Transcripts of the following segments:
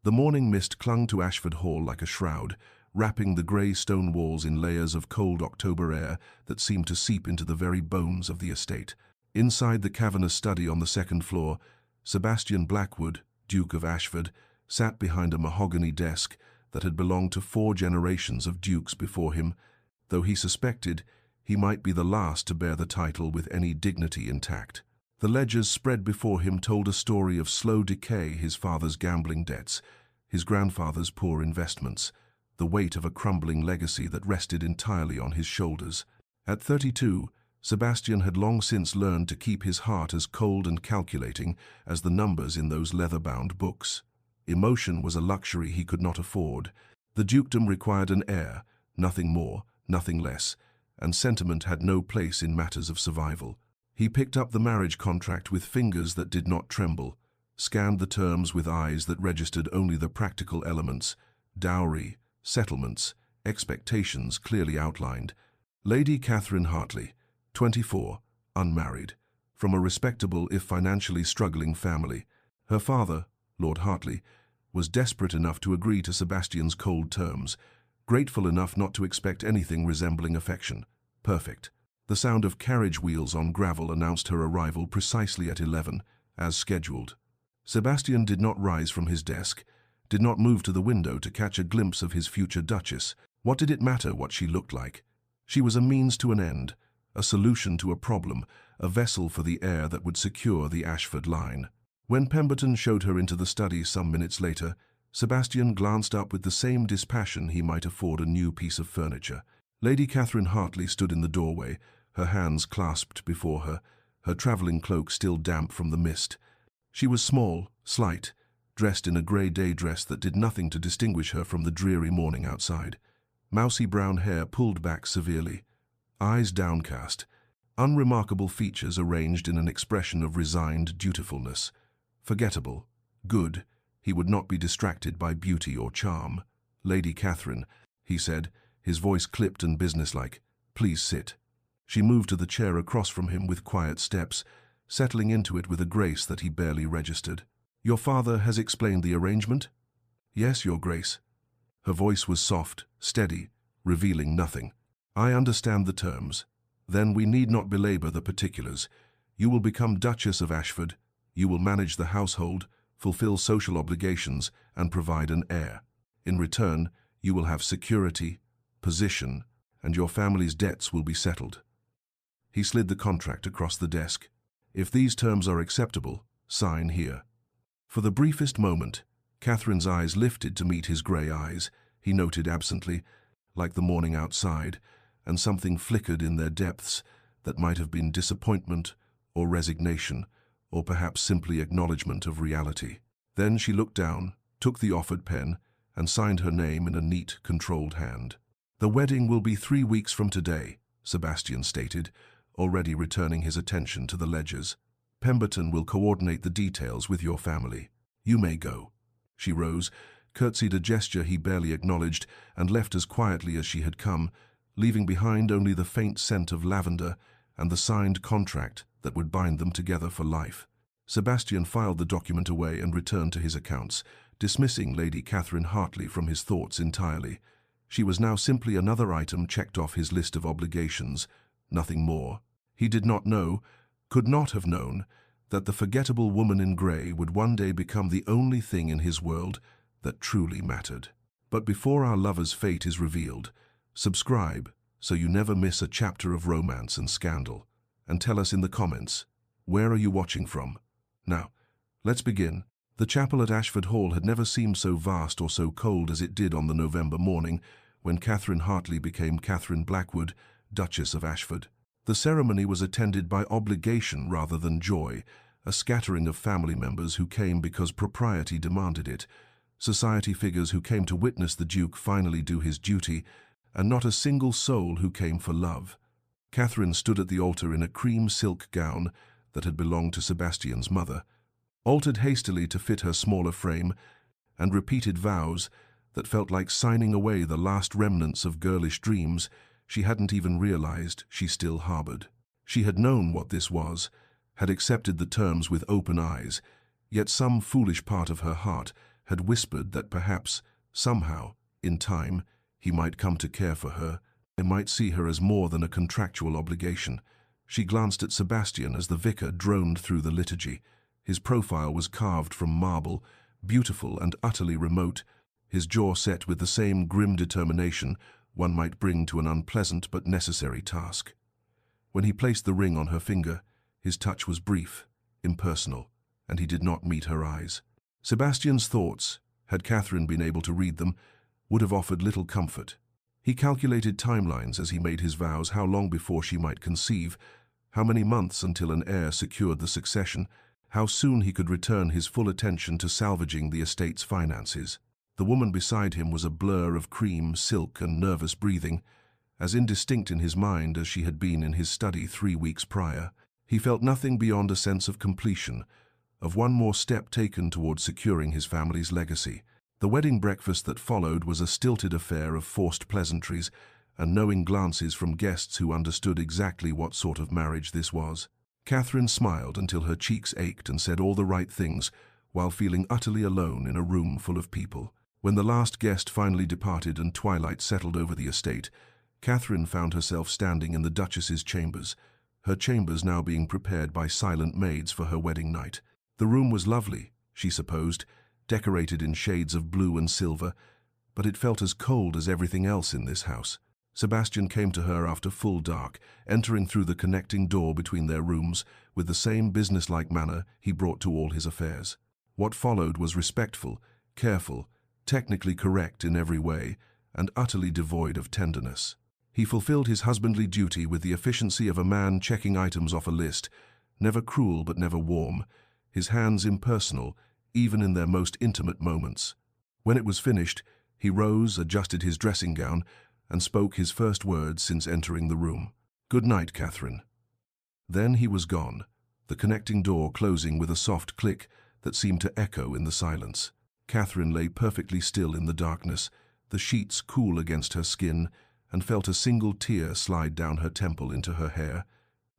The morning mist clung to Ashford Hall like a shroud, wrapping the grey stone walls in layers of cold October air that seemed to seep into the very bones of the estate. Inside the cavernous study on the second floor, Sebastian Blackwood, Duke of Ashford, sat behind a mahogany desk that had belonged to 4 generations of dukes before him, though he suspected he might be the last to bear the title with any dignity intact. The ledgers spread before him told a story of slow decay: his father's gambling debts, his grandfather's poor investments, the weight of a crumbling legacy that rested entirely on his shoulders. At 32, Sebastian had long since learned to keep his heart as cold and calculating as the numbers in those leather-bound books. Emotion was a luxury he could not afford. The dukedom required an heir, nothing more, nothing less, and sentiment had no place in matters of survival. He picked up the marriage contract with fingers that did not tremble, scanned the terms with eyes that registered only the practical elements: dowry, settlements, expectations clearly outlined. Lady Catherine Hartley, 24, unmarried, from a respectable if financially struggling family. Her father, Lord Hartley, was desperate enough to agree to Sebastian's cold terms, grateful enough not to expect anything resembling affection. Perfect. The sound of carriage wheels on gravel announced her arrival precisely at 11, as scheduled. Sebastian did not rise from his desk, did not move to the window to catch a glimpse of his future duchess. What did it matter what she looked like? She was a means to an end, a solution to a problem, a vessel for the heir that would secure the Ashford line. When Pemberton showed her into the study some minutes later, Sebastian glanced up with the same dispassion he might afford a new piece of furniture. Lady Catherine Hartley stood in the doorway, her hands clasped before her, her travelling cloak still damp from the mist. She was small, slight, dressed in a grey day dress that did nothing to distinguish her from the dreary morning outside. Mousy brown hair pulled back severely, eyes downcast, unremarkable features arranged in an expression of resigned dutifulness. Forgettable, good, he would not be distracted by beauty or charm. "Lady Catherine," he said, his voice clipped and businesslike, "please sit." She moved to the chair across from him with quiet steps, settling into it with a grace that he barely registered. "Your father has explained the arrangement?" "Yes, Your Grace." Her voice was soft, steady, revealing nothing. "I understand the terms. Then we need not belabor the particulars. You will become Duchess of Ashford. You will manage the household, fulfill social obligations, and provide an heir. In return, you will have security, position, and your family's debts will be settled." He slid the contract across the desk. "If these terms are acceptable, sign here." For the briefest moment, Catherine's eyes lifted to meet his grey eyes, he noted absently, like the morning outside, and something flickered in their depths that might have been disappointment or resignation, or perhaps simply acknowledgement of reality. Then she looked down, took the offered pen, and signed her name in a neat, controlled hand. "The wedding will be 3 weeks from today," Sebastian stated, already returning his attention to the ledgers. "Pemberton will coordinate the details with your family. You may go." She rose, curtsied a gesture he barely acknowledged, and left as quietly as she had come, leaving behind only the faint scent of lavender and the signed contract that would bind them together for life. Sebastian filed the document away and returned to his accounts, dismissing Lady Catherine Hartley from his thoughts entirely. She was now simply another item checked off his list of obligations, nothing more. He did not know, could not have known, that the forgettable woman in grey would one day become the only thing in his world that truly mattered. But before our lover's fate is revealed, subscribe so you never miss a chapter of romance and scandal, and tell us in the comments, where are you watching from? Now, let's begin. The chapel at Ashford Hall had never seemed so vast or so cold as it did on the November morning when Catherine Hartley became Catherine Blackwood, Duchess of Ashford. The ceremony was attended by obligation rather than joy, a scattering of family members who came because propriety demanded it, society figures who came to witness the Duke finally do his duty, and not a single soul who came for love. Catherine stood at the altar in a cream silk gown that had belonged to Sebastian's mother, altered hastily to fit her smaller frame, and repeated vows that felt like signing away the last remnants of girlish dreams she hadn't even realized she still harbored. She had known what this was, had accepted the terms with open eyes, yet some foolish part of her heart had whispered that perhaps, somehow, in time, he might come to care for her, and might see her as more than a contractual obligation. She glanced at Sebastian as the vicar droned through the liturgy. His profile was carved from marble, beautiful and utterly remote, his jaw set with the same grim determination one might bring to an unpleasant but necessary task. When he placed the ring on her finger, his touch was brief, impersonal, and he did not meet her eyes. Sebastian's thoughts, had Catherine been able to read them, would have offered little comfort. He calculated timelines as he made his vows, how long before she might conceive, how many months until an heir secured the succession, how soon he could return his full attention to salvaging the estate's finances. The woman beside him was a blur of cream, silk, and nervous breathing, as indistinct in his mind as she had been in his study 3 weeks prior. He felt nothing beyond a sense of completion, of one more step taken towards securing his family's legacy. The wedding breakfast that followed was a stilted affair of forced pleasantries and knowing glances from guests who understood exactly what sort of marriage this was. Catherine smiled until her cheeks ached and said all the right things while feeling utterly alone in a room full of people. When the last guest finally departed and twilight settled over the estate, Catherine found herself standing in the Duchess's chambers, her chambers now being prepared by silent maids for her wedding night. The room was lovely, she supposed, decorated in shades of blue and silver, but it felt as cold as everything else in this house. Sebastian came to her after full dark, entering through the connecting door between their rooms with the same businesslike manner he brought to all his affairs. What followed was respectful, careful, technically correct in every way, and utterly devoid of tenderness. He fulfilled his husbandly duty with the efficiency of a man checking items off a list, never cruel but never warm, his hands impersonal, even in their most intimate moments. When it was finished, he rose, adjusted his dressing gown, and spoke his first words since entering the room. "Good night, Catherine." Then he was gone, the connecting door closing with a soft click that seemed to echo in the silence. Catherine lay perfectly still in the darkness, the sheets cool against her skin, and felt a single tear slide down her temple into her hair.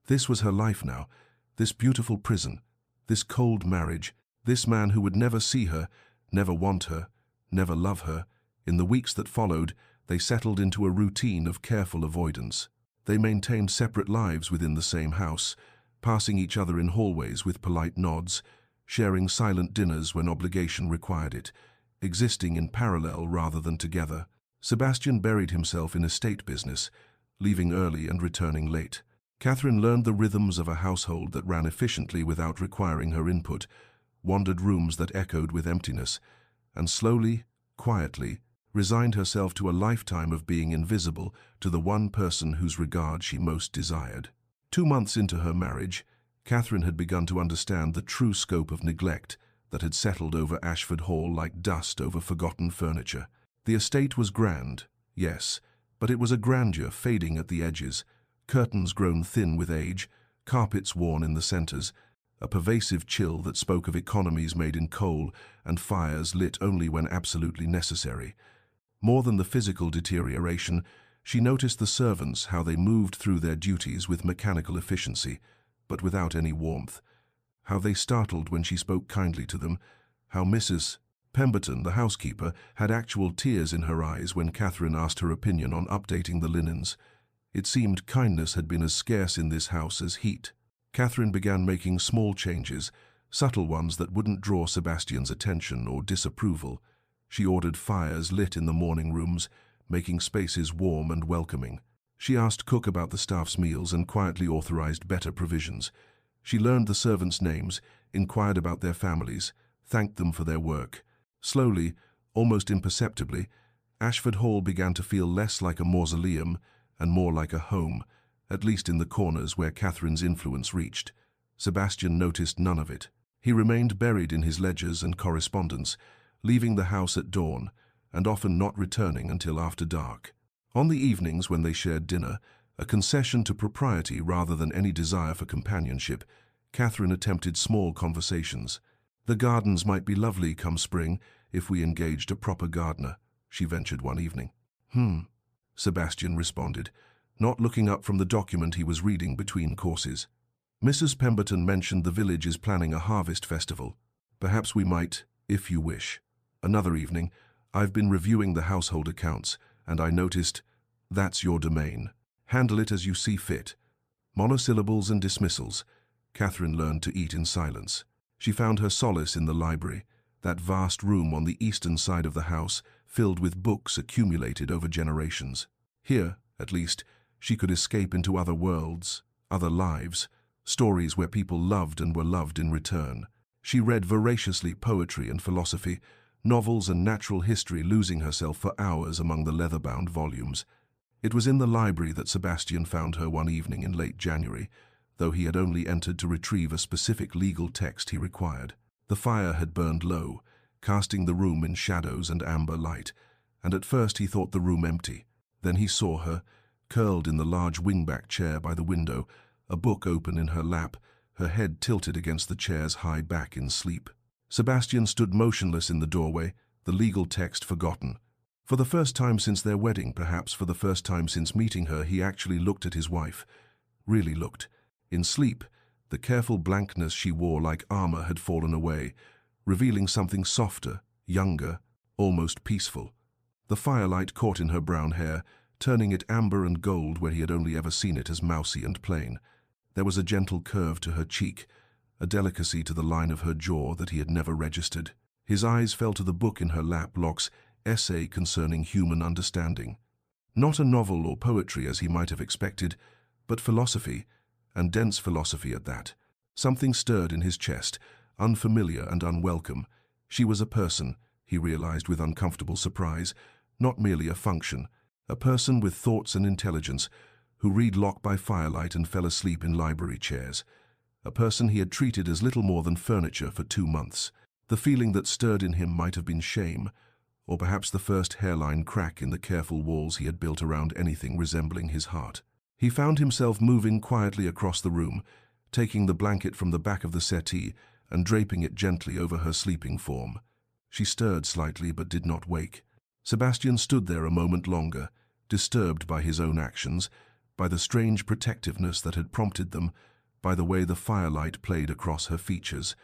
This was her life now, this beautiful prison, this cold marriage, this man who would never see her, never want her, never love her. In the weeks that followed, they settled into a routine of careful avoidance. They maintained separate lives within the same house, passing each other in hallways with polite nods, sharing silent dinners when obligation required it, existing in parallel rather than together. Sebastian buried himself in estate business, leaving early and returning late. Catherine learned the rhythms of a household that ran efficiently without requiring her input, wandered rooms that echoed with emptiness, and slowly, quietly, resigned herself to a lifetime of being invisible to the one person whose regard she most desired. 2 months into her marriage, Catherine had begun to understand the true scope of neglect that had settled over Ashford Hall like dust over forgotten furniture. The estate was grand, yes, but it was a grandeur fading at the edges, curtains grown thin with age, carpets worn in the centers, a pervasive chill that spoke of economies made in coal and fires lit only when absolutely necessary. More than the physical deterioration, she noticed the servants, how they moved through their duties with mechanical efficiency, but without any warmth, how they startled when she spoke kindly to them, how Mrs. Pemberton, the housekeeper, had actual tears in her eyes when Catherine asked her opinion on updating the linens. It seemed kindness had been as scarce in this house as heat. Catherine began making small changes, subtle ones that wouldn't draw Sebastian's attention or disapproval. She ordered fires lit in the morning rooms, making spaces warm and welcoming. She asked cook about the staff's meals and quietly authorized better provisions. She learned the servants' names, inquired about their families, thanked them for their work. Slowly, almost imperceptibly, Ashford Hall began to feel less like a mausoleum and more like a home, at least in the corners where Catherine's influence reached. Sebastian noticed none of it. He remained buried in his ledgers and correspondence, leaving the house at dawn, and often not returning until after dark. On the evenings when they shared dinner, a concession to propriety rather than any desire for companionship, Catherine attempted small conversations. "The gardens might be lovely come spring if we engaged a proper gardener," she ventured one evening. Sebastian responded, not looking up from the document he was reading between courses. "Mrs. Pemberton mentioned the village is planning a harvest festival. Perhaps we might, if you wish." Another evening, I've been reviewing the household accounts, and I noticed, that's your domain. Handle it as you see fit. Monosyllables and dismissals. Catherine learned to eat in silence. She found her solace in the library, that vast room on the eastern side of the house, filled with books accumulated over generations. Here, at least, she could escape into other worlds, other lives, stories where people loved and were loved in return. She read voraciously poetry and philosophy, novels and natural history, losing herself for hours among the leather-bound volumes. It was in the library that Sebastian found her one evening in late January, though he had only entered to retrieve a specific legal text he required. The fire had burned low, casting the room in shadows and amber light, and at first he thought the room empty. Then he saw her, curled in the large wingback chair by the window, a book open in her lap, her head tilted against the chair's high back in sleep. Sebastian stood motionless in the doorway, the legal text forgotten. For the first time since their wedding, perhaps for the first time since meeting her, he actually looked at his wife. Really looked. In sleep, the careful blankness she wore like armor had fallen away, revealing something softer, younger, almost peaceful. The firelight caught in her brown hair, turning it amber and gold where he had only ever seen it as mousy and plain. There was a gentle curve to her cheek, a delicacy to the line of her jaw that he had never registered. His eyes fell to the book in her lap, Locke's Essay Concerning Human Understanding. Not a novel or poetry as he might have expected, but philosophy, and dense philosophy at that. Something stirred in his chest, unfamiliar and unwelcome. She was a person, he realized with uncomfortable surprise, not merely a function, a person with thoughts and intelligence, who read Locke by firelight and fell asleep in library chairs. A person he had treated as little more than furniture for 2 months. The feeling that stirred in him might have been shame, or perhaps the first hairline crack in the careful walls he had built around anything resembling his heart. He found himself moving quietly across the room, taking the blanket from the back of the settee and draping it gently over her sleeping form. She stirred slightly but did not wake. Sebastian stood there a moment longer, disturbed by his own actions, by the strange protectiveness that had prompted them, by the way the firelight played across her features.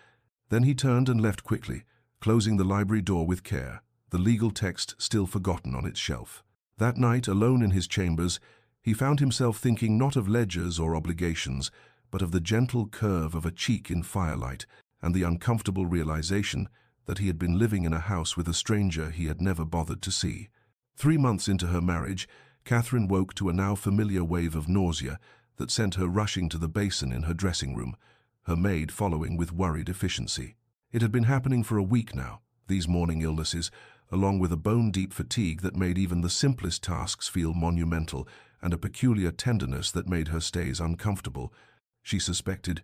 Then he turned and left quickly, closing the library door with care, the legal text still forgotten on its shelf. That night, alone in his chambers, he found himself thinking not of ledgers or obligations, but of the gentle curve of a cheek in firelight and the uncomfortable realization that he had been living in a house with a stranger he had never bothered to see. 3 months into her marriage, Catherine woke to a now familiar wave of nausea that sent her rushing to the basin in her dressing room, her maid following with worried efficiency. It had been happening for a week now, these morning illnesses, along with a bone-deep fatigue that made even the simplest tasks feel monumental and a peculiar tenderness that made her stays uncomfortable. She suspected.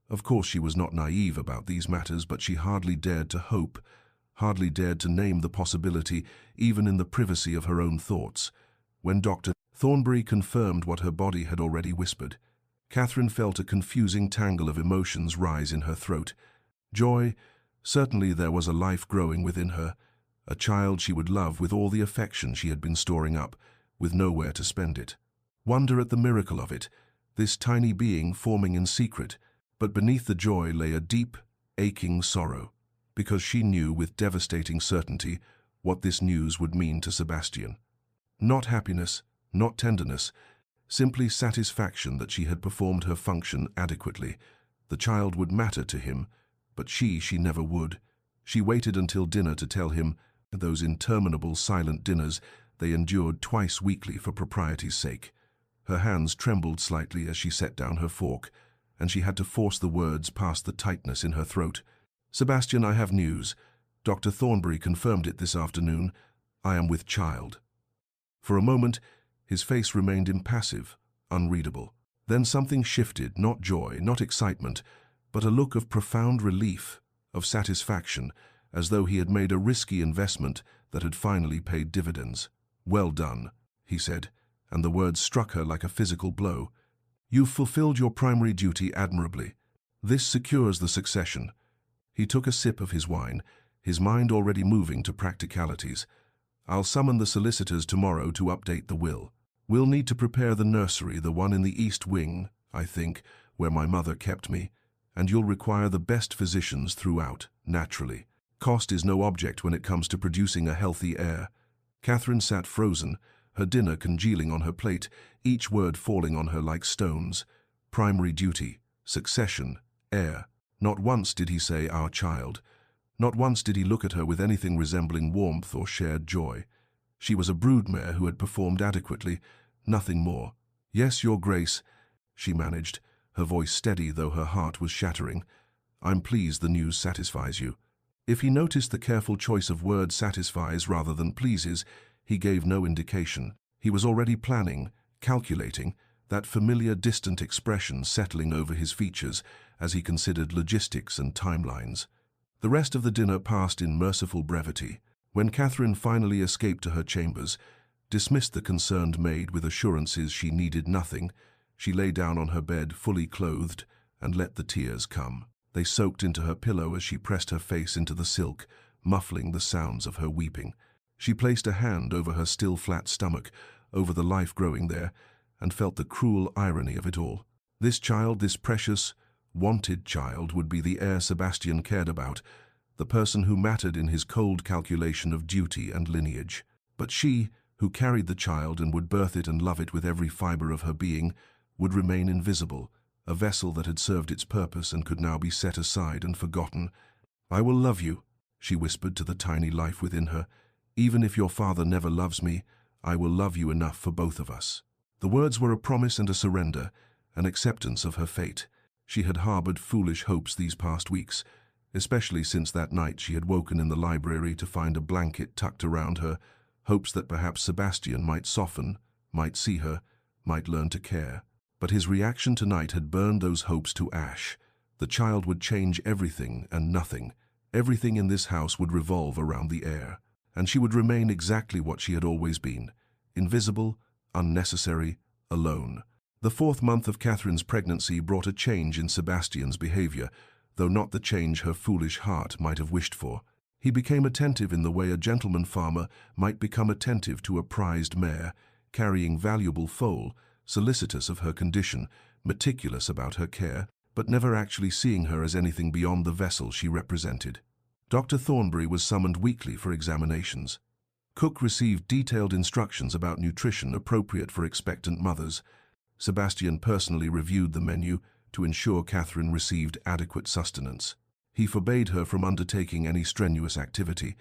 Of course she was not naive about these matters, but she hardly dared to hope, hardly dared to name the possibility, even in the privacy of her own thoughts. When Dr. Thornbury confirmed what her body had already whispered, Catherine felt a confusing tangle of emotions rise in her throat. Joy, certainly there was a life growing within her, a child she would love with all the affection she had been storing up, with nowhere to spend it. Wonder at the miracle of it, this tiny being forming in secret, but beneath the joy lay a deep, aching sorrow, because she knew with devastating certainty what this news would mean to Sebastian. Not happiness, not tenderness, simply satisfaction that she had performed her function adequately. The child would matter to him, but she never would. She waited until dinner to tell him, those interminable silent dinners they endured twice weekly for propriety's sake. Her hands trembled slightly as she set down her fork, and she had to force the words past the tightness in her throat. "Sebastian, I have news. Dr. Thornbury confirmed it this afternoon. I am with child." For a moment, his face remained impassive, unreadable. Then something shifted, not joy, not excitement, but a look of profound relief, of satisfaction, as though he had made a risky investment that had finally paid dividends. "Well done," he said, and the words struck her like a physical blow. "You've fulfilled your primary duty admirably. This secures the succession." He took a sip of his wine, his mind already moving to practicalities. "I'll summon the solicitors tomorrow to update the will. We'll need to prepare the nursery, the one in the east wing, I think, where my mother kept me, and you'll require the best physicians throughout, naturally. Cost is no object when it comes to producing a healthy heir. Catherine sat frozen, her dinner congealing on her plate, each word falling on her like stones. Primary duty, succession, heir. Not once did he say, "our child." Not once did he look at her with anything resembling warmth or shared joy. She was a broodmare who had performed adequately, nothing more. "Yes, Your Grace," she managed, her voice steady though her heart was shattering. "I'm pleased the news satisfies you." If he noticed the careful choice of words satisfies rather than pleases, he gave no indication. He was already planning, calculating, that familiar distant expression settling over his features as he considered logistics and timelines. The rest of the dinner passed in merciful brevity. When Catherine finally escaped to her chambers, dismissed the concerned maid with assurances she needed nothing, she lay down on her bed fully clothed and let the tears come. They soaked into her pillow as she pressed her face into the silk, muffling the sounds of her weeping. She placed a hand over her still flat stomach, over the life growing there, and felt the cruel irony of it all. This child, this precious, wanted child, would be the heir Sebastian cared about, the person who mattered in his cold calculation of duty and lineage. But she, who carried the child and would birth it and love it with every fiber of her being, would remain invisible, a vessel that had served its purpose and could now be set aside and forgotten. "I will love you," she whispered to the tiny life within her. "Even if your father never loves me, I will love you enough for both of us." The words were a promise and a surrender, an acceptance of her fate. She had harbored foolish hopes these past weeks, especially since that night she had woken in the library to find a blanket tucked around her, hopes that perhaps Sebastian might soften, might see her, might learn to care. But his reaction tonight had burned those hopes to ash. The child would change everything and nothing. Everything in this house would revolve around the heir, and she would remain exactly what she had always been: invisible, unnecessary, alone. The 4th month of Catherine's pregnancy brought a change in Sebastian's behavior, though not the change her foolish heart might have wished for. He became attentive in the way a gentleman farmer might become attentive to a prized mare, carrying valuable foal, solicitous of her condition, meticulous about her care, but never actually seeing her as anything beyond the vessel she represented. Dr. Thornbury was summoned weekly for examinations. Cook received detailed instructions about nutrition appropriate for expectant mothers. Sebastian personally reviewed the menu to ensure Catherine received adequate sustenance. He forbade her from undertaking any strenuous activity,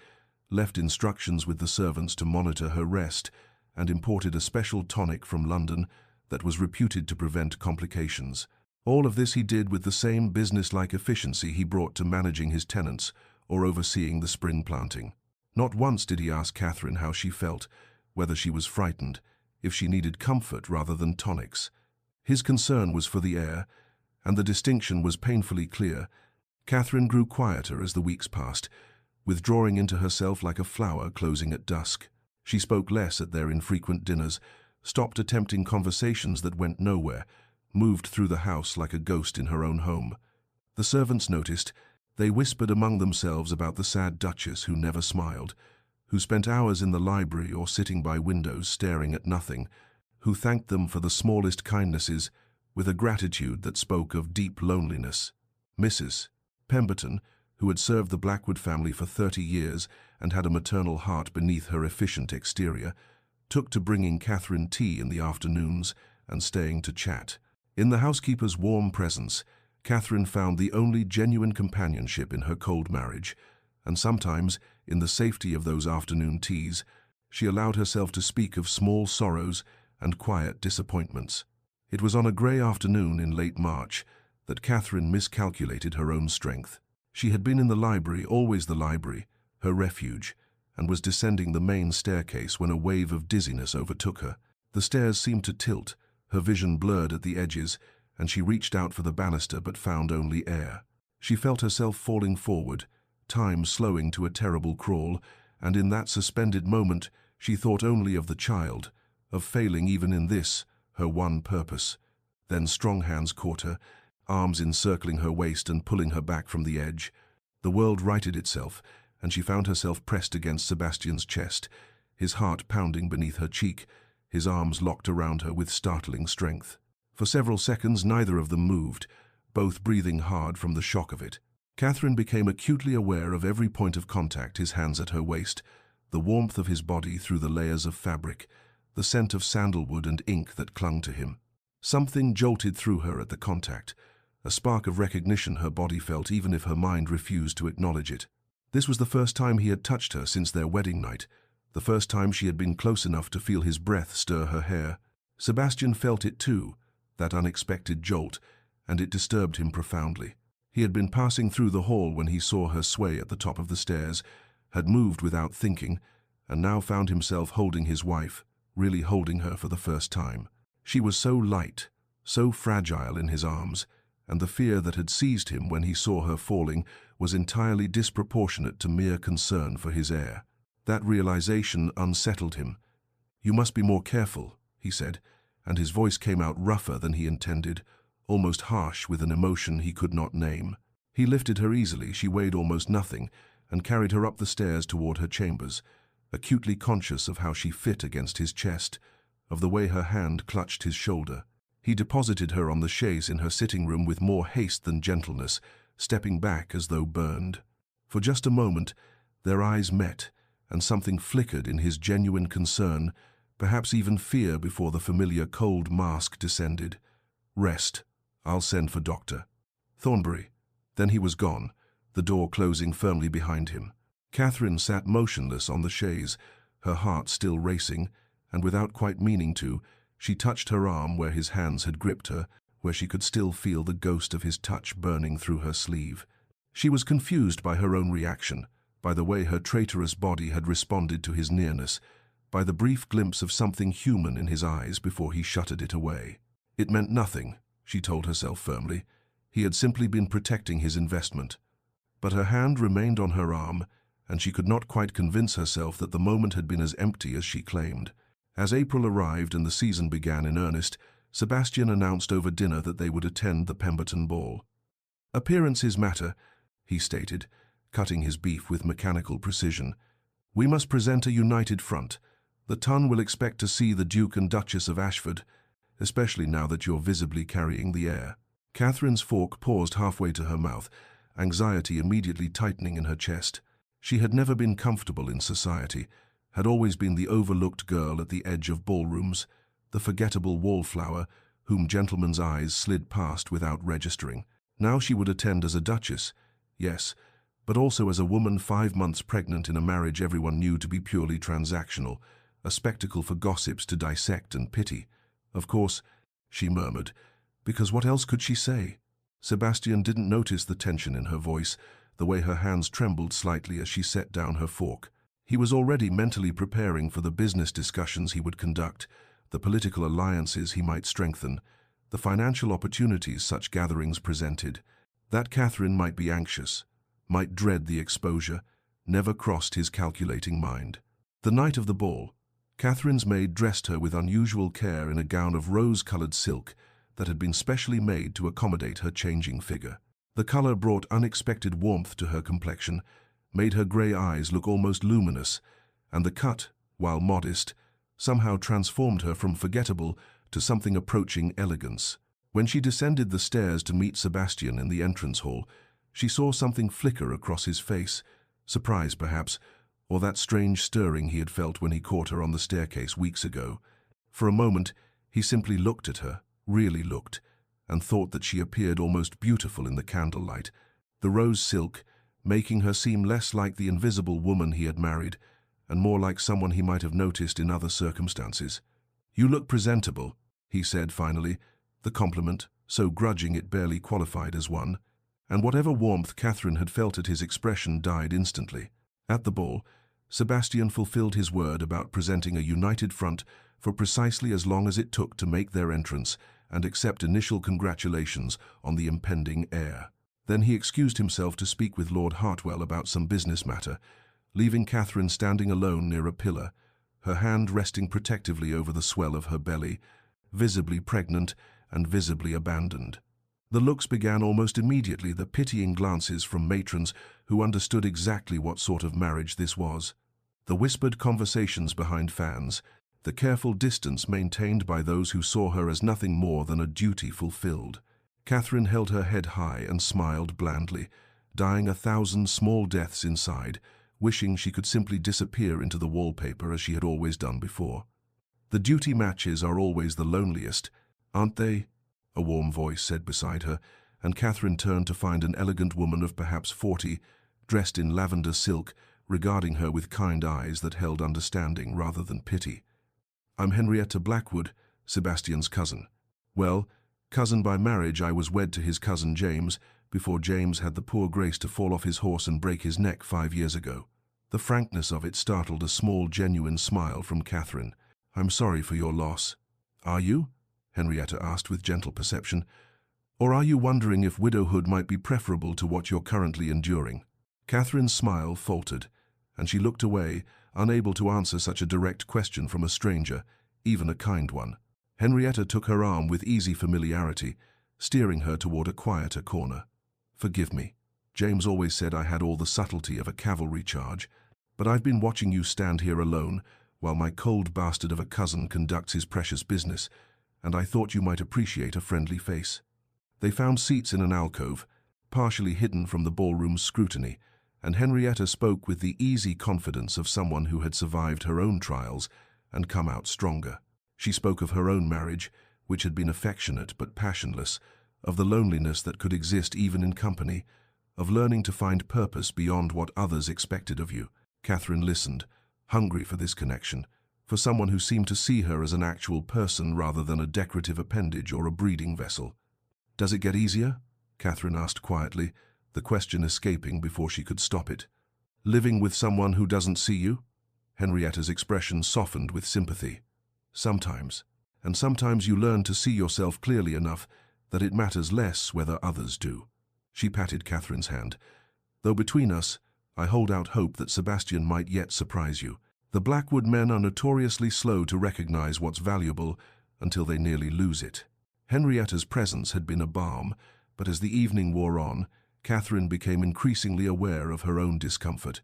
left instructions with the servants to monitor her rest, and imported a special tonic from London that was reputed to prevent complications. All of this he did with the same business-like efficiency he brought to managing his tenants or overseeing the spring planting. Not once did he ask Catherine how she felt, whether she was frightened, if she needed comfort rather than tonics. His concern was for the heir, and the distinction was painfully clear. Catherine grew quieter as the weeks passed, withdrawing into herself like a flower closing at dusk. She spoke less at their infrequent dinners, stopped attempting conversations that went nowhere, moved through the house like a ghost in her own home. The servants noticed. They whispered among themselves about the sad Duchess who never smiled, who spent hours in the library or sitting by windows staring at nothing, who thanked them for the smallest kindnesses with a gratitude that spoke of deep loneliness. Mrs. Pemberton, who had served the Blackwood family for 30 years and had a maternal heart beneath her efficient exterior, took to bringing Catherine tea in the afternoons and staying to chat. In the housekeeper's warm presence, Catherine found the only genuine companionship in her cold marriage, and sometimes, in the safety of those afternoon teas, she allowed herself to speak of small sorrows and quiet disappointments. It was on a grey afternoon in late March that Catherine miscalculated her own strength. She had been in the library, always the library, her refuge, and was descending the main staircase when a wave of dizziness overtook her. The stairs seemed to tilt, her vision blurred at the edges, and she reached out for the banister but found only air. She felt herself falling forward, time slowing to a terrible crawl, and in that suspended moment she thought only of the child, of failing even in this, her one purpose. Then strong hands caught her, arms encircling her waist and pulling her back from the edge. The world righted itself, and she found herself pressed against Sebastian's chest, his heart pounding beneath her cheek, his arms locked around her with startling strength. For several seconds neither of them moved, both breathing hard from the shock of it. Catherine became acutely aware of every point of contact, his hands at her waist, the warmth of his body through the layers of fabric, the scent of sandalwood and ink that clung to him. Something jolted through her at the contact, a spark of recognition her body felt even if her mind refused to acknowledge it. This was the first time he had touched her since their wedding night, the first time she had been close enough to feel his breath stir her hair. Sebastian felt it too, that unexpected jolt, and it disturbed him profoundly. He had been passing through the hall when he saw her sway at the top of the stairs, had moved without thinking, and now found himself holding his wife, really holding her for the first time. She was so light, so fragile in his arms, and the fear that had seized him when he saw her falling was entirely disproportionate to mere concern for his heir. That realization unsettled him. "You must be more careful," he said, and his voice came out rougher than he intended, almost harsh with an emotion he could not name. He lifted her easily, she weighed almost nothing, and carried her up the stairs toward her chambers, acutely conscious of how she fit against his chest, of the way her hand clutched his shoulder. He deposited her on the chaise in her sitting room with more haste than gentleness, stepping back as though burned. For just a moment, their eyes met, and something flickered in his genuine concern, perhaps even fear before the familiar cold mask descended. "Rest. I'll send for Dr. Thornbury." Then he was gone, the door closing firmly behind him. Catherine sat motionless on the chaise, her heart still racing, and without quite meaning to, she touched her arm where his hands had gripped her, where she could still feel the ghost of his touch burning through her sleeve. She was confused by her own reaction, by the way her traitorous body had responded to his nearness, by the brief glimpse of something human in his eyes before he shuttered it away. It meant nothing, she told herself firmly. He had simply been protecting his investment. But her hand remained on her arm, and she could not quite convince herself that the moment had been as empty as she claimed. As April arrived and the season began in earnest, Sebastian announced over dinner that they would attend the Pemberton ball. "Appearances matter," he stated, cutting his beef with mechanical precision. "We must present a united front. The ton will expect to see the Duke and Duchess of Ashford, especially now that you're visibly carrying the heir." Catherine's fork paused halfway to her mouth, anxiety immediately tightening in her chest. She had never been comfortable in society, had always been the overlooked girl at the edge of ballrooms, the forgettable wallflower whom gentlemen's eyes slid past without registering. Now she would attend as a duchess, yes, but also as a woman 5 months pregnant in a marriage everyone knew to be purely transactional, a spectacle for gossips to dissect and pity. "Of course," she murmured, because what else could she say? Sebastian didn't notice the tension in her voice, the way her hands trembled slightly as she set down her fork. He was already mentally preparing for the business discussions he would conduct, the political alliances he might strengthen, the financial opportunities such gatherings presented. That Catherine might be anxious, might dread the exposure, never crossed his calculating mind. The night of the ball, Catherine's maid dressed her with unusual care in a gown of rose-colored silk that had been specially made to accommodate her changing figure. The color brought unexpected warmth to her complexion, made her gray eyes look almost luminous, and the cut, while modest, somehow transformed her from forgettable to something approaching elegance. When she descended the stairs to meet Sebastian in the entrance hall, she saw something flicker across his face, surprise perhaps, or that strange stirring he had felt when he caught her on the staircase weeks ago. For a moment, he simply looked at her, really looked, and thought that she appeared almost beautiful in the candlelight, the rose silk making her seem less like the invisible woman he had married, and more like someone he might have noticed in other circumstances. "You look presentable," he said finally, the compliment, so grudging it barely qualified as one, and whatever warmth Catherine had felt at his expression died instantly. At the ball, Sebastian fulfilled his word about presenting a united front for precisely as long as it took to make their entrance and accept initial congratulations on the impending heir. Then he excused himself to speak with Lord Hartwell about some business matter, leaving Catherine standing alone near a pillar, her hand resting protectively over the swell of her belly, visibly pregnant and visibly abandoned. The looks began almost immediately, the pitying glances from matrons who understood exactly what sort of marriage this was, the whispered conversations behind fans, the careful distance maintained by those who saw her as nothing more than a duty fulfilled. Catherine held her head high and smiled blandly, dying 1,000 small deaths inside, wishing she could simply disappear into the wallpaper as she had always done before. "The duty matches are always the loneliest, aren't they?" a warm voice said beside her, and Catherine turned to find an elegant woman of perhaps 40, dressed in lavender silk, regarding her with kind eyes that held understanding rather than pity. "I'm Henrietta Blackwood, Sebastian's cousin. Well, cousin by marriage. I was wed to his cousin James, before James had the poor grace to fall off his horse and break his neck 5 years ago." The frankness of it startled a small, genuine smile from Catherine. "I'm sorry for your loss." "Are you?" Henrietta asked with gentle perception. "Or are you wondering if widowhood might be preferable to what you're currently enduring?" Catherine's smile faltered, and she looked away, unable to answer such a direct question from a stranger, even a kind one. Henrietta took her arm with easy familiarity, steering her toward a quieter corner. "Forgive me. James always said I had all the subtlety of a cavalry charge, but I've been watching you stand here alone while my cold bastard of a cousin conducts his precious business, and I thought you might appreciate a friendly face." They found seats in an alcove, partially hidden from the ballroom's scrutiny, and Henrietta spoke with the easy confidence of someone who had survived her own trials and come out stronger. She spoke of her own marriage, which had been affectionate but passionless, of the loneliness that could exist even in company, of learning to find purpose beyond what others expected of you. Catherine listened, hungry for this connection, for someone who seemed to see her as an actual person rather than a decorative appendage or a breeding vessel. "Does it get easier?" Catherine asked quietly, the question escaping before she could stop it. "Living with someone who doesn't see you?" Henrietta's expression softened with sympathy. "Sometimes. And sometimes you learn to see yourself clearly enough that it matters less whether others do." She patted Catherine's hand. "Though between us, I hold out hope that Sebastian might yet surprise you. The Blackwood men are notoriously slow to recognize what's valuable until they nearly lose it." Henrietta's presence had been a balm, but as the evening wore on, Catherine became increasingly aware of her own discomfort.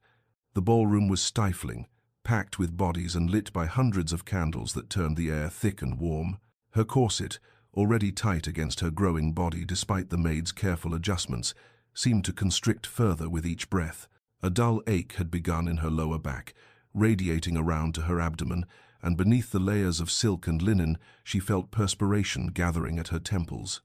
The ballroom was stifling, packed with bodies and lit by hundreds of candles that turned the air thick and warm. Her corset, already tight against her growing body despite the maid's careful adjustments, seemed to constrict further with each breath. A dull ache had begun in her lower back, radiating around to her abdomen, and beneath the layers of silk and linen she felt perspiration gathering at her temples.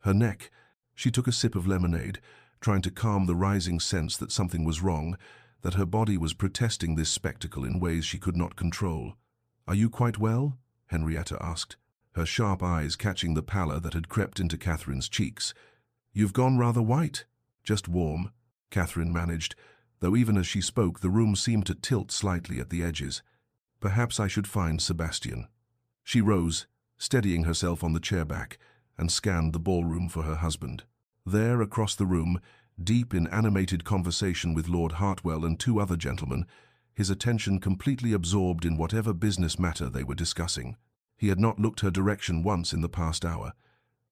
Her neck. She took a sip of lemonade, trying to calm the rising sense that something was wrong, that her body was protesting this spectacle in ways she could not control. "Are you quite well?" Henrietta asked, her sharp eyes catching the pallor that had crept into Catherine's cheeks. "You've gone rather white." "Just warm," Catherine managed, though even as she spoke the room seemed to tilt slightly at the edges. "Perhaps I should find Sebastian." She rose, steadying herself on the chair back, and scanned the ballroom for her husband. There, across the room, deep in animated conversation with Lord Hartwell and 2 other gentlemen, his attention completely absorbed in whatever business matter they were discussing. He had not looked her direction once in the past hour.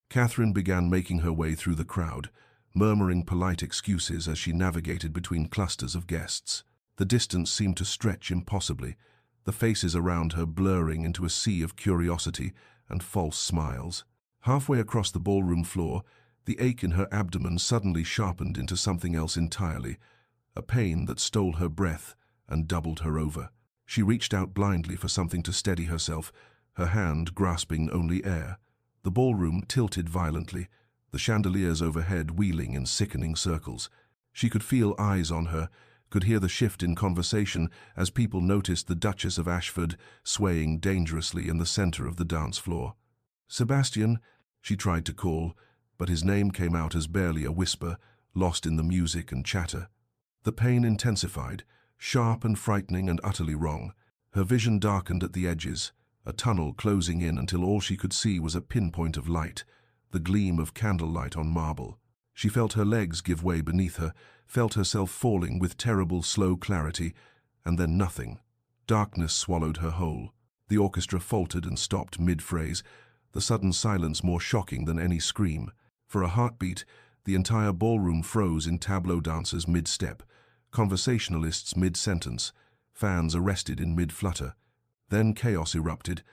Catherine began making her way through the crowd, murmuring polite excuses as she navigated between clusters of guests. The distance seemed to stretch impossibly, the faces around her blurring into a sea of curiosity and false smiles. Halfway across the ballroom floor, the ache in her abdomen suddenly sharpened into something else entirely, a pain that stole her breath and doubled her over. She reached out blindly for something to steady herself, her hand grasping only air. The ballroom tilted violently, the chandeliers overhead wheeling in sickening circles. She could feel eyes on her, could hear the shift in conversation as people noticed the Duchess of Ashford swaying dangerously in the center of the dance floor. "Sebastian," she tried to call, but his name came out as barely a whisper, lost in the music and chatter. The pain intensified, sharp and frightening and utterly wrong. Her vision darkened at the edges, a tunnel closing in until all she could see was a pinpoint of light, the gleam of candlelight on marble. She felt her legs give way beneath her, felt herself falling with terrible slow clarity, and then nothing. Darkness swallowed her whole. The orchestra faltered and stopped mid-phrase, the sudden silence more shocking than any scream. For a heartbeat, the entire ballroom froze in tableau dancers mid-step, conversationalists mid-sentence, fans arrested in mid-flutter. Then chaos erupted,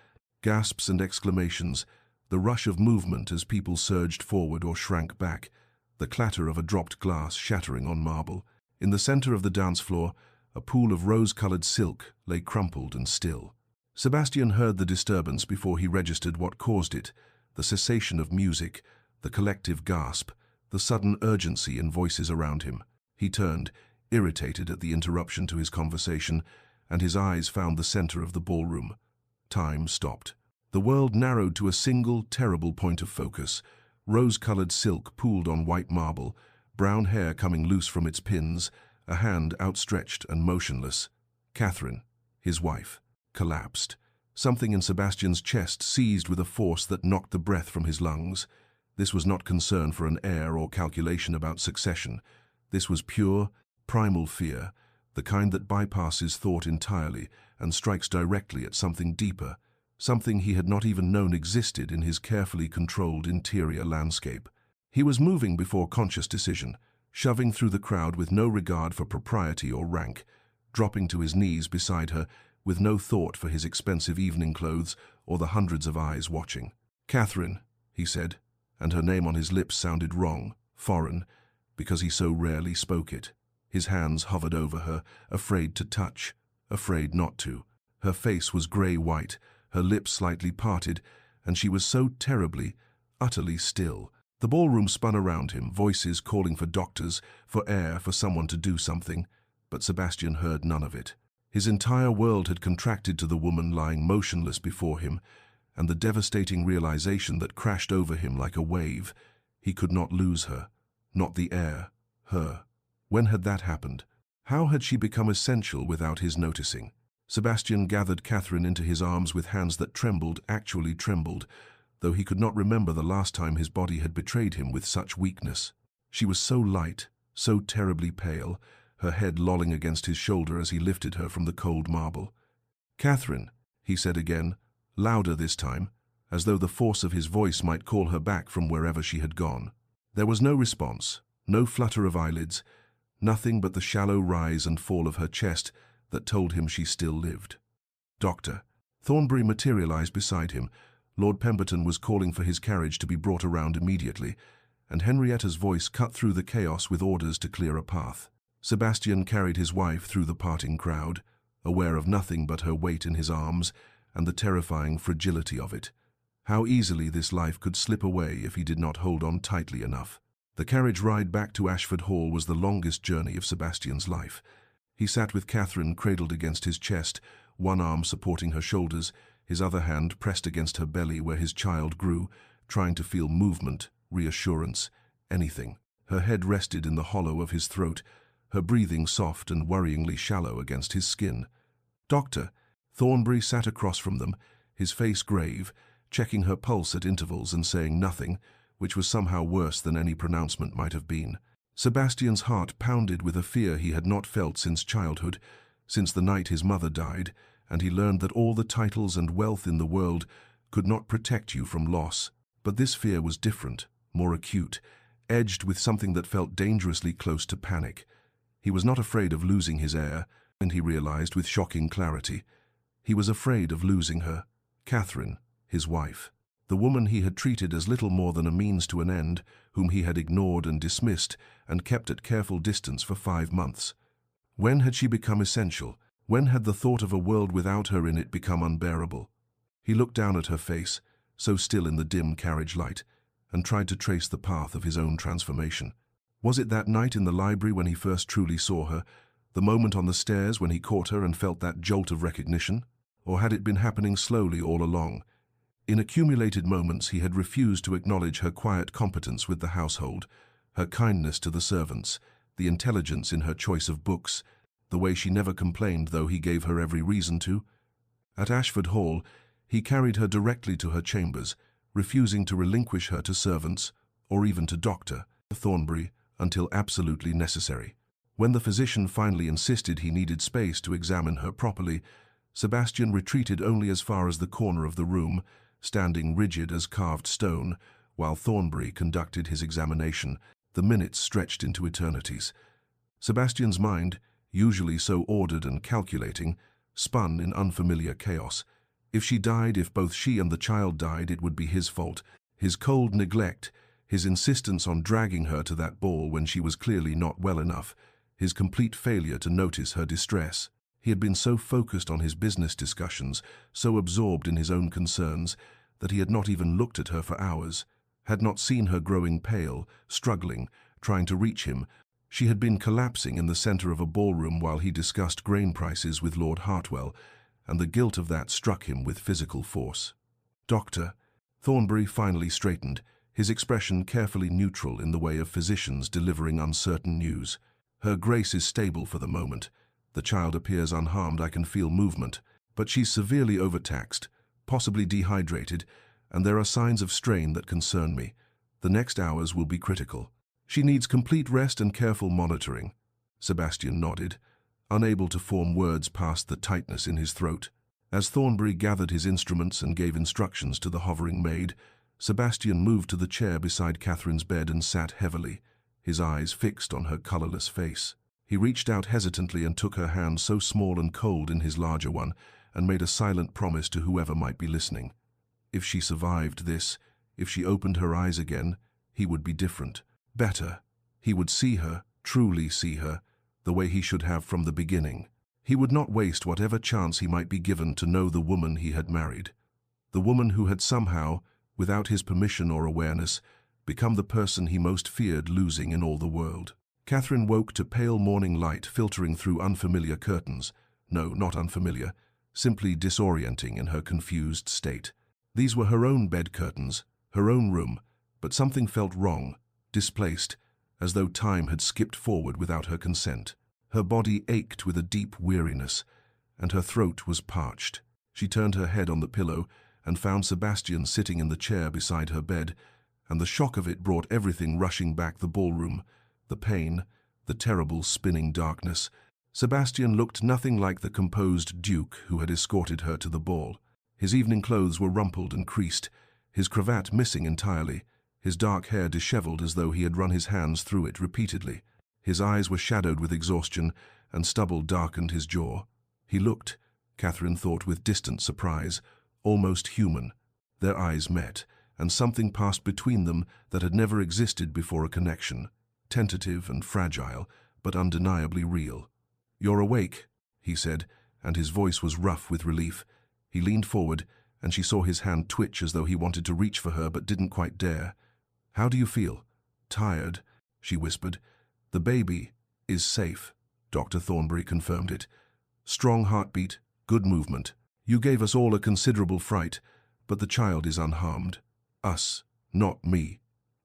gasps and exclamations, the rush of movement as people surged forward or shrank back, the clatter of a dropped glass shattering on marble. In the center of the dance floor, a pool of rose-colored silk lay crumpled and still. Sebastian heard the disturbance before he registered what caused it, the cessation of music, the collective gasp, the sudden urgency in voices around him. He turned, irritated at the interruption to his conversation, and his eyes found the center of the ballroom. Time stopped. The world narrowed to a single, terrible point of focus. Rose-colored silk pooled on white marble, brown hair coming loose from its pins, a hand outstretched and motionless. Catherine, his wife, collapsed. Something in Sebastian's chest seized with a force that knocked the breath from his lungs. This was not concern for an heir or calculation about succession. This was pure, primal fear, the kind that bypasses thought entirely and strikes directly at something deeper, something he had not even known existed in his carefully controlled interior landscape. He was moving before conscious decision, shoving through the crowd with no regard for propriety or rank, dropping to his knees beside her with no thought for his expensive evening clothes or the hundreds of eyes watching. "Catherine," he said, and her name on his lips sounded wrong, foreign, because he so rarely spoke it. His hands hovered over her, afraid to touch, afraid not to. Her face was gray-white, her lips slightly parted, and she was so terribly, utterly still. The ballroom spun around him, voices calling for doctors, for air, for someone to do something, but Sebastian heard none of it. His entire world had contracted to the woman lying motionless before him, and the devastating realization that crashed over him like a wave. He could not lose her, not the air, her. When had that happened? How had she become essential without his noticing? Sebastian gathered Catherine into his arms with hands that trembled, actually trembled, though he could not remember the last time his body had betrayed him with such weakness. She was so light, so terribly pale, her head lolling against his shoulder as he lifted her from the cold marble. "Catherine," he said again, louder this time, as though the force of his voice might call her back from wherever she had gone. There was no response, no flutter of eyelids, nothing but the shallow rise and fall of her chest that told him she still lived. "Doctor." Thornbury materialized beside him. Lord Pemberton was calling for his carriage to be brought around immediately, and Henrietta's voice cut through the chaos with orders to clear a path. Sebastian carried his wife through the parting crowd, aware of nothing but her weight in his arms and the terrifying fragility of it. How easily this life could slip away if he did not hold on tightly enough. The carriage ride back to Ashford Hall was the longest journey of Sebastian's life. He sat with Catherine cradled against his chest, one arm supporting her shoulders, his other hand pressed against her belly where his child grew, trying to feel movement, reassurance, anything. Her head rested in the hollow of his throat, her breathing soft and worryingly shallow against his skin. "Doctor." Thornbury sat across from them, his face grave, checking her pulse at intervals and saying nothing, which was somehow worse than any pronouncement might have been. Sebastian's heart pounded with a fear he had not felt since childhood, since the night his mother died, and he learned that all the titles and wealth in the world could not protect you from loss. But this fear was different, more acute, edged with something that felt dangerously close to panic. He was not afraid of losing his heir, and he realized with shocking clarity. He was afraid of losing her, Catherine, his wife. The woman he had treated as little more than a means to an end, whom he had ignored and dismissed and kept at careful distance for 5 months. When had she become essential? When had the thought of a world without her in it become unbearable? He looked down at her face, so still in the dim carriage light, and tried to trace the path of his own transformation. Was it that night in the library when he first truly saw her, the moment on the stairs when he caught her and felt that jolt of recognition? Or had it been happening slowly all along? In accumulated moments he had refused to acknowledge her quiet competence with the household, her kindness to the servants, the intelligence in her choice of books, the way she never complained though he gave her every reason to. At Ashford Hall, he carried her directly to her chambers, refusing to relinquish her to servants or even to Dr. Thornbury until absolutely necessary. When the physician finally insisted he needed space to examine her properly, Sebastian retreated only as far as the corner of the room, standing rigid as carved stone, while Thornbury conducted his examination. The minutes stretched into eternities. Sebastian's mind, usually so ordered and calculating, spun in unfamiliar chaos. If she died, if both she and the child died, it would be his fault. His cold neglect, His insistence on dragging her to that ball when she was clearly not well enough, his complete failure to notice her distress. He had been so focused on his business discussions, so absorbed in his own concerns, that he had not even looked at her for hours, had not seen her growing pale, struggling, trying to reach him. She had been collapsing in the center of a ballroom while he discussed grain prices with Lord Hartwell, and the guilt of that struck him with physical force. "Doctor," Thornbury finally straightened, his expression carefully neutral in the way of physicians delivering uncertain news. "Her Grace is stable for the moment. The child appears unharmed. I can feel movement, but she's severely overtaxed, possibly dehydrated, and there are signs of strain that concern me. The next hours will be critical. She needs complete rest and careful monitoring." Sebastian nodded, unable to form words past the tightness in his throat. As Thornbury gathered his instruments and gave instructions to the hovering maid, Sebastian moved to the chair beside Catherine's bed and sat heavily, his eyes fixed on her colorless face. He reached out hesitantly and took her hand so small and cold in his larger one, and made a silent promise to whoever might be listening. If she survived this, if she opened her eyes again, he would be different. Better. He would see her, truly see her, the way he should have from the beginning. He would not waste whatever chance he might be given to know the woman he had married. The woman who had somehow, without his permission or awareness, become the person he most feared losing in all the world. Catherine woke to pale morning light filtering through unfamiliar curtains. No, not unfamiliar, simply disorienting in her confused state. These were her own bed curtains, her own room, but something felt wrong, displaced, as though time had skipped forward without her consent. Her body ached with a deep weariness, and her throat was parched. She turned her head on the pillow and found Sebastian sitting in the chair beside her bed, and the shock of it brought everything rushing back the ballroom, the pain, the terrible spinning darkness. Sebastian looked nothing like the composed duke who had escorted her to the ball. His evening clothes were rumpled and creased, his cravat missing entirely, his dark hair disheveled as though he had run his hands through it repeatedly. His eyes were shadowed with exhaustion, and stubble darkened his jaw. He looked, Catherine thought with distant surprise, almost human. Their eyes met, and something passed between them that had never existed before, a connection, tentative and fragile, but undeniably real. "You're awake," he said, and his voice was rough with relief. He leaned forward, and she saw his hand twitch as though he wanted to reach for her but didn't quite dare. "How do you feel?" "Tired," she whispered. "The baby is safe," Dr. Thornbury confirmed it. "Strong heartbeat, good movement. You gave us all a considerable fright, but the child is unharmed. Us, not me.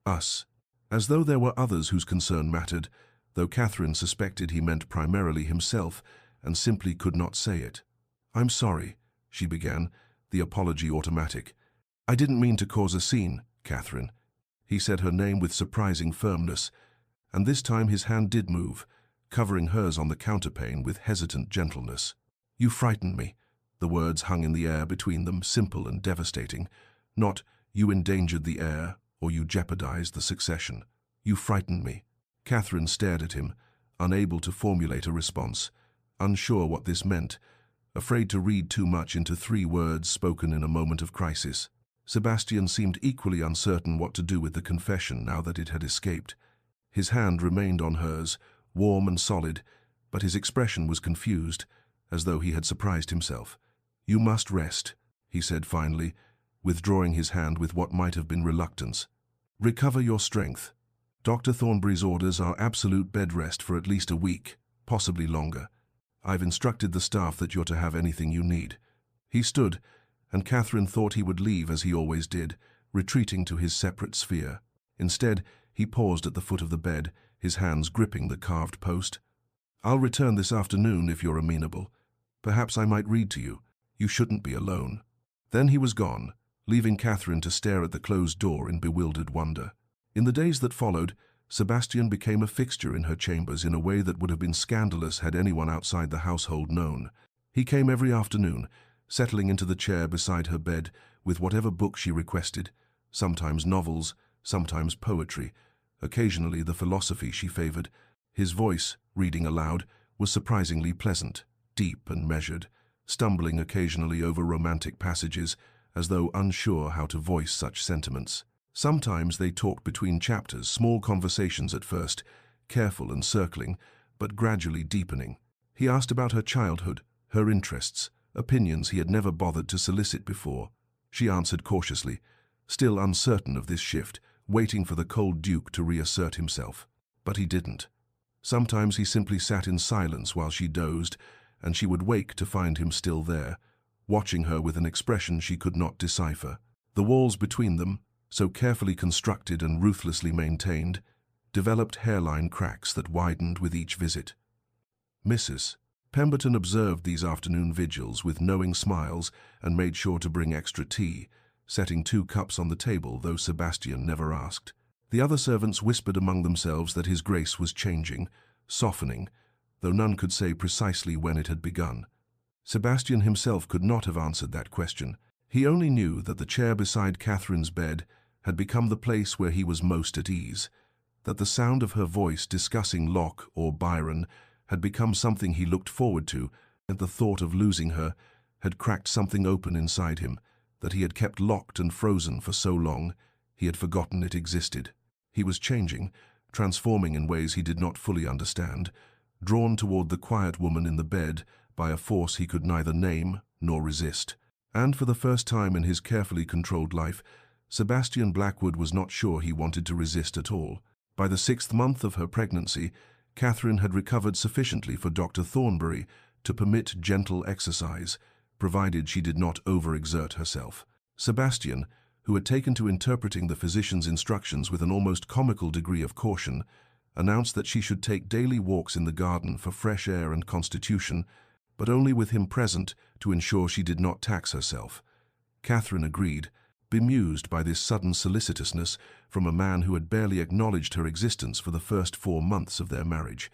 Us." As though there were others whose concern mattered, though Catherine suspected he meant primarily himself and simply could not say it. "I'm sorry," she began, the apology automatic. "I didn't mean to cause a scene, Catherine." He said her name with surprising firmness, and this time his hand did move, covering hers on the counterpane with hesitant gentleness. "You frightened me." The words hung in the air between them, simple and devastating. Not, "You endangered the heir," or "You jeopardized the succession." "You frightened me." Catherine stared at him, unable to formulate a response, unsure what this meant, afraid to read too much into 3 words spoken in a moment of crisis. Sebastian seemed equally uncertain what to do with the confession now that it had escaped. His hand remained on hers, warm and solid, but his expression was confused, as though he had surprised himself. "You must rest," he said finally, withdrawing his hand with what might have been reluctance. "Recover your strength. Dr. Thornbury's orders are absolute bed rest for at least a week, possibly longer. I've instructed the staff that you're to have anything you need." He stood, and Catherine thought he would leave as he always did, retreating to his separate sphere. Instead, he paused at the foot of the bed, his hands gripping the carved post. "I'll return this afternoon if you're amenable. Perhaps I might read to you. You shouldn't be alone." Then he was gone, leaving Catherine to stare at the closed door in bewildered wonder. In the days that followed, Sebastian became a fixture in her chambers in a way that would have been scandalous had anyone outside the household known. He came every afternoon, settling into the chair beside her bed with whatever book she requested, sometimes novels, sometimes poetry, occasionally the philosophy she favored. His voice, reading aloud, was surprisingly pleasant, deep and measured, stumbling occasionally over romantic passages, as though unsure how to voice such sentiments. Sometimes they talked between chapters, small conversations at first, careful and circling, but gradually deepening. He asked about her childhood, her interests, opinions he had never bothered to solicit before. She answered cautiously, still uncertain of this shift, waiting for the cold Duke to reassert himself. But he didn't. Sometimes he simply sat in silence while she dozed, and she would wake to find him still there, watching her with an expression she could not decipher. The walls between them, so carefully constructed and ruthlessly maintained, developed hairline cracks that widened with each visit. Mrs. Pemberton observed these afternoon vigils with knowing smiles and made sure to bring extra tea, setting 2 cups on the table, though Sebastian never asked. The other servants whispered among themselves that his grace was changing, softening, though none could say precisely when it had begun. Sebastian himself could not have answered that question. He only knew that the chair beside Catherine's bed had become the place where he was most at ease, that the sound of her voice discussing Locke or Byron had become something he looked forward to, and the thought of losing her had cracked something open inside him that he had kept locked and frozen for so long he had forgotten it existed. He was changing, transforming in ways he did not fully understand, drawn toward the quiet woman in the bed by a force he could neither name nor resist. And for the first time in his carefully controlled life, Sebastian Blackwood was not sure he wanted to resist at all. By the 6th month of her pregnancy, Catherine had recovered sufficiently for Dr. Thornbury to permit gentle exercise, provided she did not overexert herself. Sebastian, who had taken to interpreting the physician's instructions with an almost comical degree of caution, announced that she should take daily walks in the garden for fresh air and constitution, but only with him present to ensure she did not tax herself. Catherine agreed, bemused by this sudden solicitousness from a man who had barely acknowledged her existence for the first 4 months of their marriage.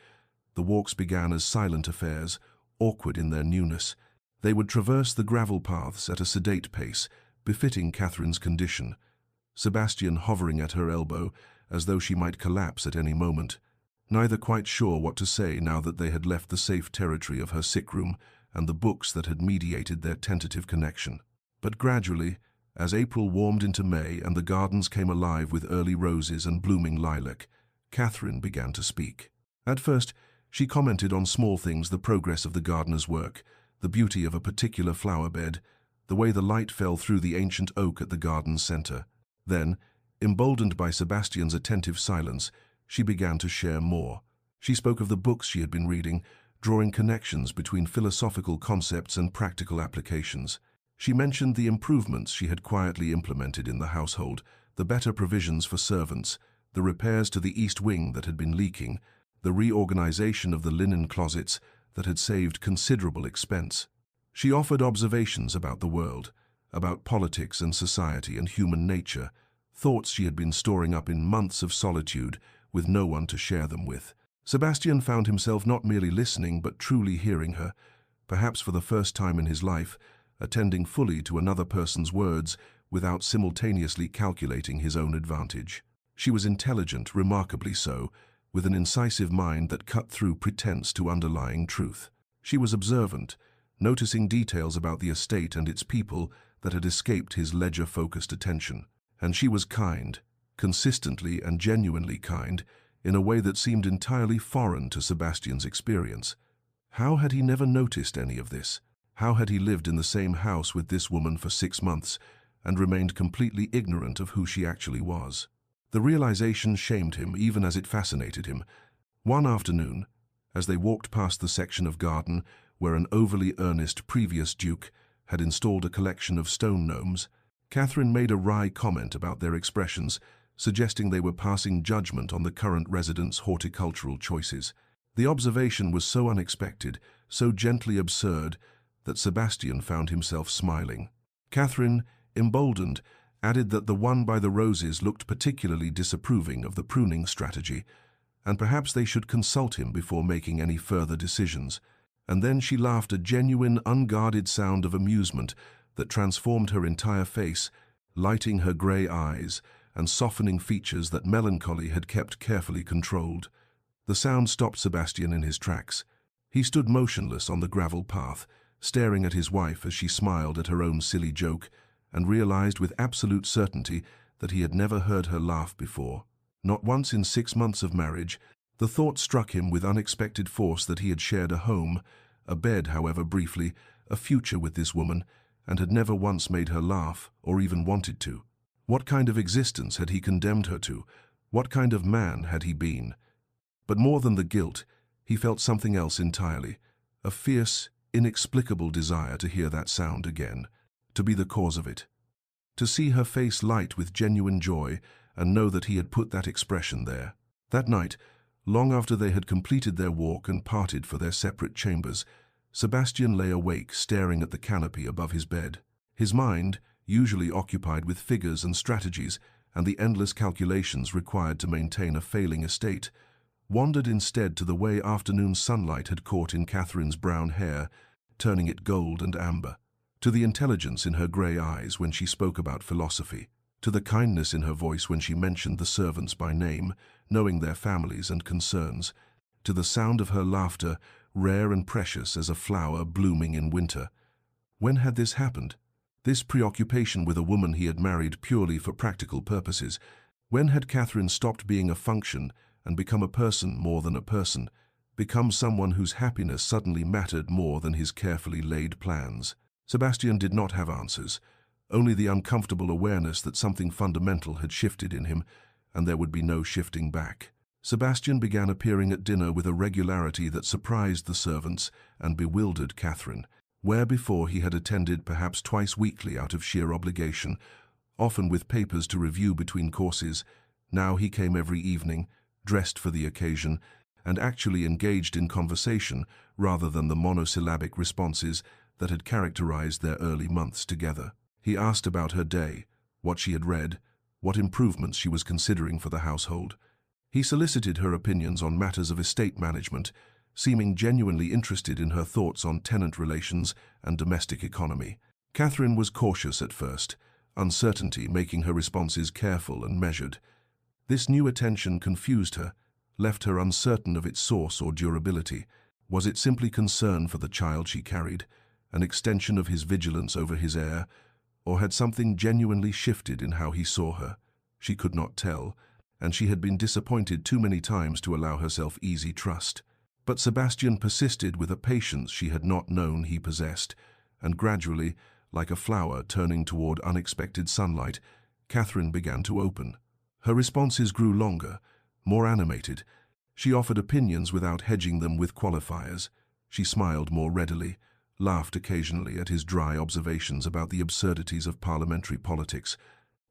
The walks began as silent affairs, awkward in their newness. They would traverse the gravel paths at a sedate pace, befitting Catherine's condition, Sebastian hovering at her elbow as though she might collapse at any moment, neither quite sure what to say now that they had left the safe territory of her sick room and the books that had mediated their tentative connection. But gradually, as April warmed into May and the gardens came alive with early roses and blooming lilac, Catherine began to speak. At first, she commented on small things, the progress of the gardener's work, the beauty of a particular flower bed, the way the light fell through the ancient oak at the garden's center. Then, emboldened by Sebastian's attentive silence, she began to share more. She spoke of the books she had been reading, drawing connections between philosophical concepts and practical applications. She mentioned the improvements she had quietly implemented in the household, the better provisions for servants, the repairs to the east wing that had been leaking, the reorganization of the linen closets that had saved considerable expense. She offered observations about the world, about politics and society and human nature, thoughts she had been storing up in months of solitude with no one to share them with. Sebastian found himself not merely listening but truly hearing her, perhaps for the first time in his life, attending fully to another person's words without simultaneously calculating his own advantage. She was intelligent, remarkably so, with an incisive mind that cut through pretense to underlying truth. She was observant, noticing details about the estate and its people that had escaped his ledger-focused attention. And she was kind, consistently and genuinely kind, in a way that seemed entirely foreign to Sebastian's experience. How had he never noticed any of this? How had he lived in the same house with this woman for 6 months and remained completely ignorant of who she actually was? The realization shamed him even as it fascinated him. One afternoon, as they walked past the section of garden where an overly earnest previous duke had installed a collection of stone gnomes, Catherine made a wry comment about their expressions, suggesting they were passing judgment on the current residents' horticultural choices. The observation was so unexpected, so gently absurd, that Sebastian found himself smiling. Catherine, emboldened, added that the one by the roses looked particularly disapproving of the pruning strategy, and perhaps they should consult him before making any further decisions. And then she laughed, a genuine, unguarded sound of amusement that transformed her entire face, lighting her grey eyes and softening features that melancholy had kept carefully controlled. The sound stopped Sebastian in his tracks. He stood motionless on the gravel path, staring at his wife as she smiled at her own silly joke, and realized with absolute certainty that he had never heard her laugh before. Not once in 6 months of marriage, the thought struck him with unexpected force that he had shared a home, a bed, however briefly, a future with this woman, and had never once made her laugh or even wanted to. What kind of existence had he condemned her to? What kind of man had he been? But more than the guilt, he felt something else entirely, a fierce, inexplicable desire to hear that sound again, to be the cause of it, to see her face light with genuine joy and know that he had put that expression there. That night, long after they had completed their walk and parted for their separate chambers, Sebastian lay awake staring at the canopy above his bed. His mind, usually occupied with figures and strategies and the endless calculations required to maintain a failing estate, wandered instead to the way afternoon sunlight had caught in Catherine's brown hair, turning it gold and amber, to the intelligence in her grey eyes when she spoke about philosophy, to the kindness in her voice when she mentioned the servants by name, knowing their families and concerns, to the sound of her laughter, rare and precious as a flower blooming in winter. When had this happened? This preoccupation with a woman he had married purely for practical purposes. When had Catherine stopped being a function and become a person more than a person, become someone whose happiness suddenly mattered more than his carefully laid plans? Sebastian did not have answers, only the uncomfortable awareness that something fundamental had shifted in him, and there would be no shifting back. Sebastian began appearing at dinner with a regularity that surprised the servants and bewildered Catherine. Where before he had attended perhaps twice weekly out of sheer obligation, often with papers to review between courses, now he came every evening, dressed for the occasion, and actually engaged in conversation rather than the monosyllabic responses that had characterized their early months together. He asked about her day, what she had read, what improvements she was considering for the household. He solicited her opinions on matters of estate management, seeming genuinely interested in her thoughts on tenant relations and domestic economy. Catherine was cautious at first, uncertainty making her responses careful and measured. This new attention confused her, left her uncertain of its source or durability. Was it simply concern for the child she carried, an extension of his vigilance over his heir, or had something genuinely shifted in how he saw her? She could not tell, and she had been disappointed too many times to allow herself easy trust. But Sebastian persisted with a patience she had not known he possessed, and gradually, like a flower turning toward unexpected sunlight, Catherine began to open. Her responses grew longer, more animated. She offered opinions without hedging them with qualifiers. She smiled more readily, laughed occasionally at his dry observations about the absurdities of parliamentary politics.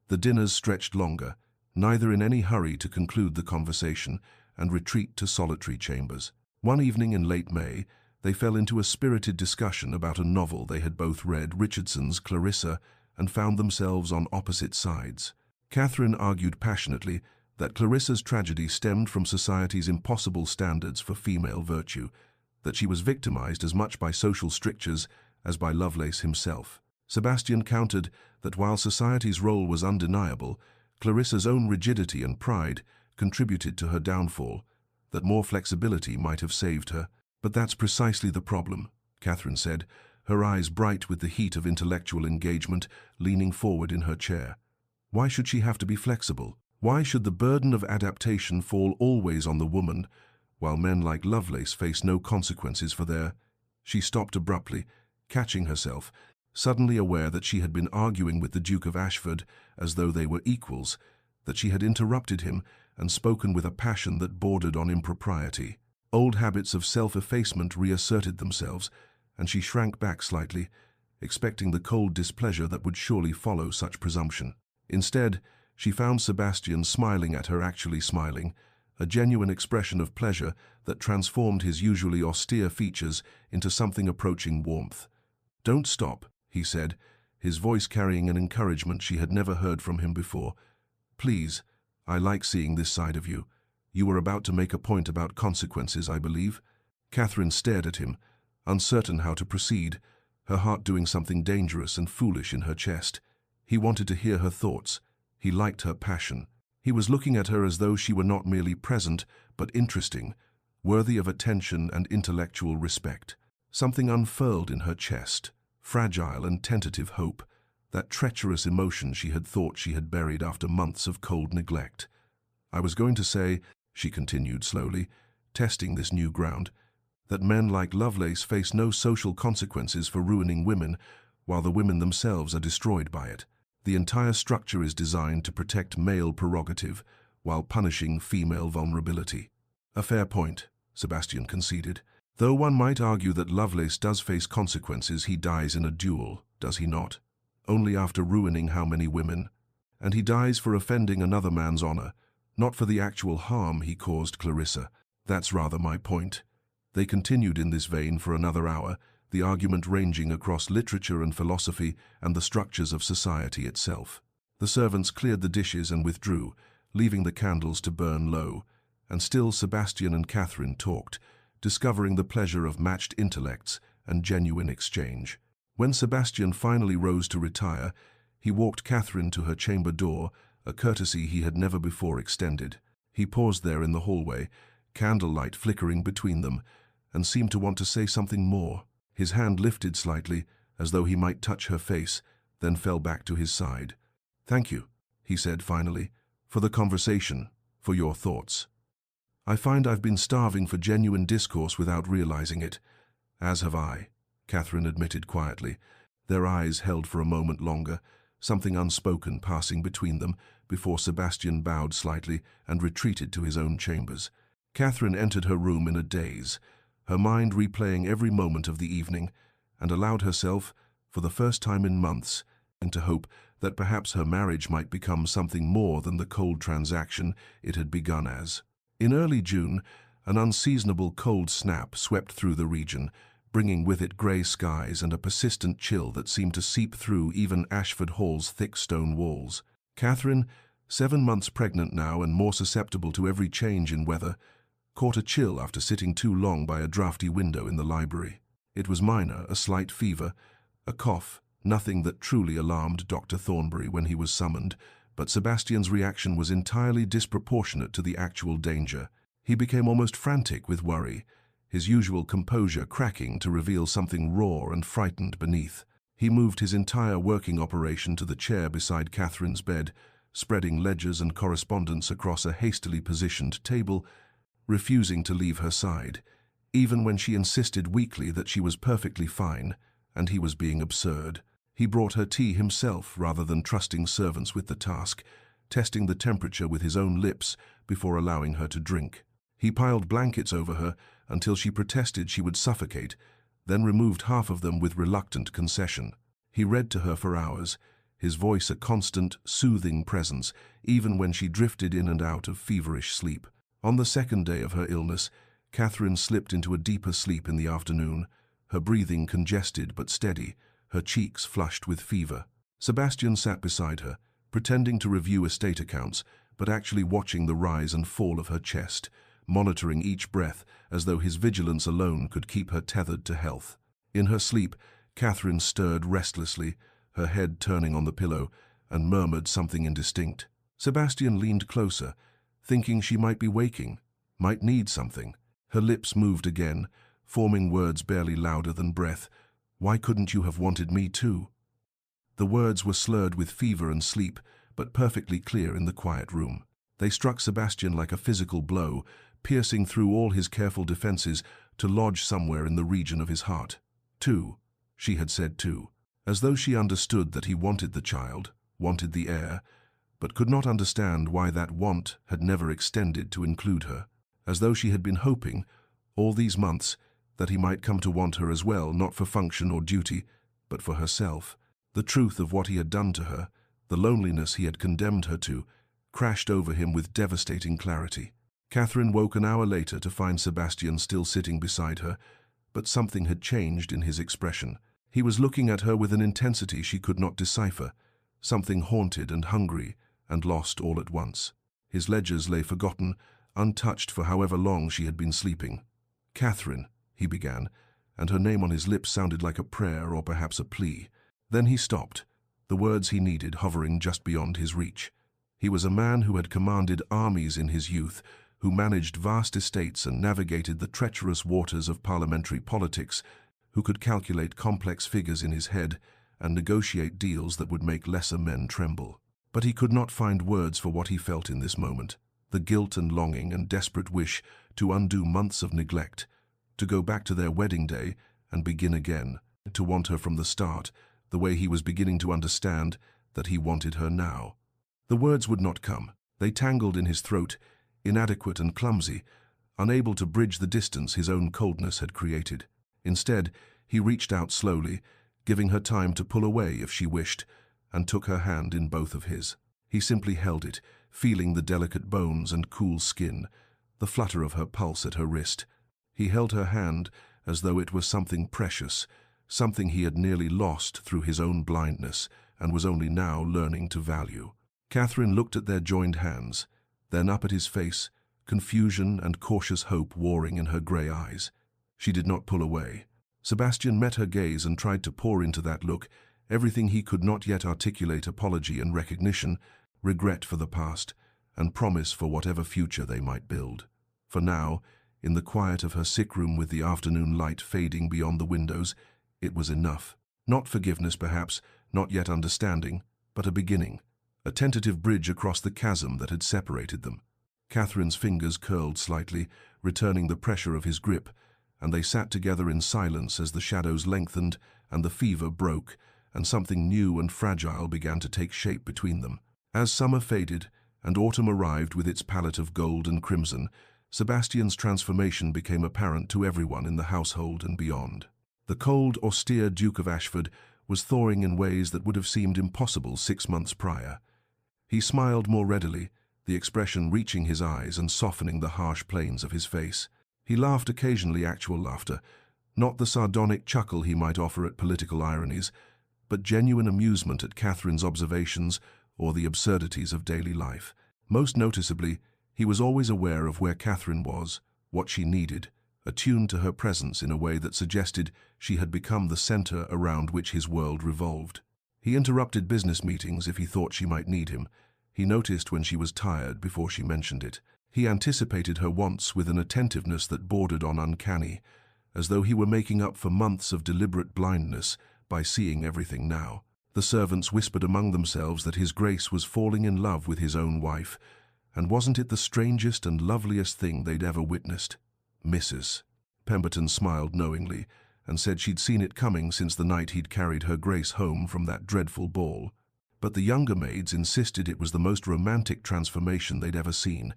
The dinners stretched longer, neither in any hurry to conclude the conversation and retreat to solitary chambers. One evening in late May, they fell into a spirited discussion about a novel they had both read, Richardson's Clarissa, and found themselves on opposite sides. Catherine argued passionately that Clarissa's tragedy stemmed from society's impossible standards for female virtue, that she was victimized as much by social strictures as by Lovelace himself. Sebastian countered that while society's role was undeniable, Clarissa's own rigidity and pride contributed to her downfall, that more flexibility might have saved her. But that's precisely the problem, Catherine said, her eyes bright with the heat of intellectual engagement, leaning forward in her chair. Why should she have to be flexible? Why should the burden of adaptation fall always on the woman, while men like Lovelace face no consequences for their... She stopped abruptly, catching herself, suddenly aware that she had been arguing with the Duke of Ashford as though they were equals, that she had interrupted him and spoken with a passion that bordered on impropriety. Old habits of self-effacement reasserted themselves, and she shrank back slightly, expecting the cold displeasure that would surely follow such presumption. Instead, she found Sebastian smiling at her, actually smiling, a genuine expression of pleasure that transformed his usually austere features into something approaching warmth. "Don't stop," he said, his voice carrying an encouragement she had never heard from him before. "Please, I like seeing this side of you. You were about to make a point about consequences, I believe." Catherine stared at him, uncertain how to proceed, her heart doing something dangerous and foolish in her chest. He wanted to hear her thoughts. He liked her passion. He was looking at her as though she were not merely present, but interesting, worthy of attention and intellectual respect. Something unfurled in her chest, fragile and tentative hope, that treacherous emotion she had thought she had buried after months of cold neglect. "I was going to say," she continued slowly, testing this new ground, "that men like Lovelace face no social consequences for ruining women, while the women themselves are destroyed by it. The entire structure is designed to protect male prerogative, while punishing female vulnerability." "A fair point," Sebastian conceded. "Though one might argue that Lovelace does face consequences. He dies in a duel, does he not? Only after ruining how many women? And he dies for offending another man's honor, not for the actual harm he caused Clarissa. That's rather my point." They continued in this vein for another hour, the argument ranging across literature and philosophy and the structures of society itself. The servants cleared the dishes and withdrew, leaving the candles to burn low, and still Sebastian and Catherine talked, discovering the pleasure of matched intellects and genuine exchange. When Sebastian finally rose to retire, he walked Catherine to her chamber door, a courtesy he had never before extended. He paused there in the hallway, candlelight flickering between them, and seemed to want to say something more. His hand lifted slightly, as though he might touch her face, then fell back to his side. "Thank you," he said finally, "for the conversation, for your thoughts. I find I've been starving for genuine discourse without realizing it." "As have I," Catherine admitted quietly. Their eyes held for a moment longer, something unspoken passing between them, before Sebastian bowed slightly and retreated to his own chambers. Catherine entered her room in a daze, her mind replaying every moment of the evening, and allowed herself, for the first time in months, to hope that perhaps her marriage might become something more than the cold transaction it had begun as. In early June, an unseasonable cold snap swept through the region, bringing with it grey skies and a persistent chill that seemed to seep through even Ashford Hall's thick stone walls. Catherine, 7 months pregnant now and more susceptible to every change in weather, caught a chill after sitting too long by a draughty window in the library. It was minor, a slight fever, a cough, nothing that truly alarmed Dr. Thornbury when he was summoned, but Sebastian's reaction was entirely disproportionate to the actual danger. He became almost frantic with worry, his usual composure cracking to reveal something raw and frightened beneath. He moved his entire working operation to the chair beside Catherine's bed, spreading ledgers and correspondence across a hastily positioned table, refusing to leave her side, even when she insisted weakly that she was perfectly fine, and he was being absurd. He brought her tea himself rather than trusting servants with the task, testing the temperature with his own lips before allowing her to drink. He piled blankets over her until she protested she would suffocate, then removed half of them with reluctant concession. He read to her for hours, his voice a constant, soothing presence, even when she drifted in and out of feverish sleep. On the second day of her illness, Catherine slipped into a deeper sleep in the afternoon, her breathing congested but steady, her cheeks flushed with fever. Sebastian sat beside her, pretending to review estate accounts, but actually watching the rise and fall of her chest, monitoring each breath as though his vigilance alone could keep her tethered to health. In her sleep, Catherine stirred restlessly, her head turning on the pillow, and murmured something indistinct. Sebastian leaned closer, thinking she might be waking, might need something. Her lips moved again, forming words barely louder than breath. "Why couldn't you have wanted me too?" The words were slurred with fever and sleep, but perfectly clear in the quiet room. They struck Sebastian like a physical blow, piercing through all his careful defenses to lodge somewhere in the region of his heart. "Too," she had said too, as though she understood that he wanted the child, wanted the heir, but could not understand why that want had never extended to include her, as though she had been hoping, all these months, that he might come to want her as well, not for function or duty, but for herself. The truth of what he had done to her, the loneliness he had condemned her to, crashed over him with devastating clarity. Catherine woke an hour later to find Sebastian still sitting beside her, but something had changed in his expression. He was looking at her with an intensity she could not decipher, something haunted and hungry, and lost all at once. His ledgers lay forgotten, untouched for however long she had been sleeping. "Catherine," he began, and her name on his lips sounded like a prayer or perhaps a plea. Then he stopped, the words he needed hovering just beyond his reach. He was a man who had commanded armies in his youth, who managed vast estates and navigated the treacherous waters of parliamentary politics, who could calculate complex figures in his head and negotiate deals that would make lesser men tremble. But he could not find words for what he felt in this moment. The guilt and longing and desperate wish to undo months of neglect, to go back to their wedding day and begin again, to want her from the start, the way he was beginning to understand that he wanted her now. The words would not come. They tangled in his throat, inadequate and clumsy, unable to bridge the distance his own coldness had created. Instead, he reached out slowly, giving her time to pull away if she wished, and took her hand in both of his. He simply held it, feeling the delicate bones and cool skin, the flutter of her pulse at her wrist. He held her hand as though it was something precious, something he had nearly lost through his own blindness and was only now learning to value. Catherine looked at their joined hands, then up at his face, confusion and cautious hope warring in her grey eyes. She did not pull away. Sebastian met her gaze and tried to pour into that look everything he could not yet articulate: apology and recognition, regret for the past, and promise for whatever future they might build. For now, in the quiet of her sick room with the afternoon light fading beyond the windows, it was enough. Not forgiveness perhaps, not yet understanding, but a beginning, a tentative bridge across the chasm that had separated them. Catherine's fingers curled slightly, returning the pressure of his grip, and they sat together in silence as the shadows lengthened and the fever broke, and something new and fragile began to take shape between them. As summer faded and autumn arrived with its palette of gold and crimson, Sebastian's transformation became apparent to everyone in the household and beyond. The cold, austere Duke of Ashford was thawing in ways that would have seemed impossible 6 months prior. He smiled more readily, the expression reaching his eyes and softening the harsh planes of his face. He laughed occasionally, actual laughter, not the sardonic chuckle he might offer at political ironies, but genuine amusement at Catherine's observations or the absurdities of daily life. Most noticeably, he was always aware of where Catherine was, what she needed, attuned to her presence in a way that suggested she had become the center around which his world revolved. He interrupted business meetings if he thought she might need him. He noticed when she was tired before she mentioned it. He anticipated her wants with an attentiveness that bordered on uncanny, as though he were making up for months of deliberate blindness by seeing everything now. The servants whispered among themselves that His Grace was falling in love with his own wife, and wasn't it the strangest and loveliest thing they'd ever witnessed? Mrs. Pemberton smiled knowingly and said she'd seen it coming since the night he'd carried her Grace home from that dreadful ball. But the younger maids insisted it was the most romantic transformation they'd ever seen,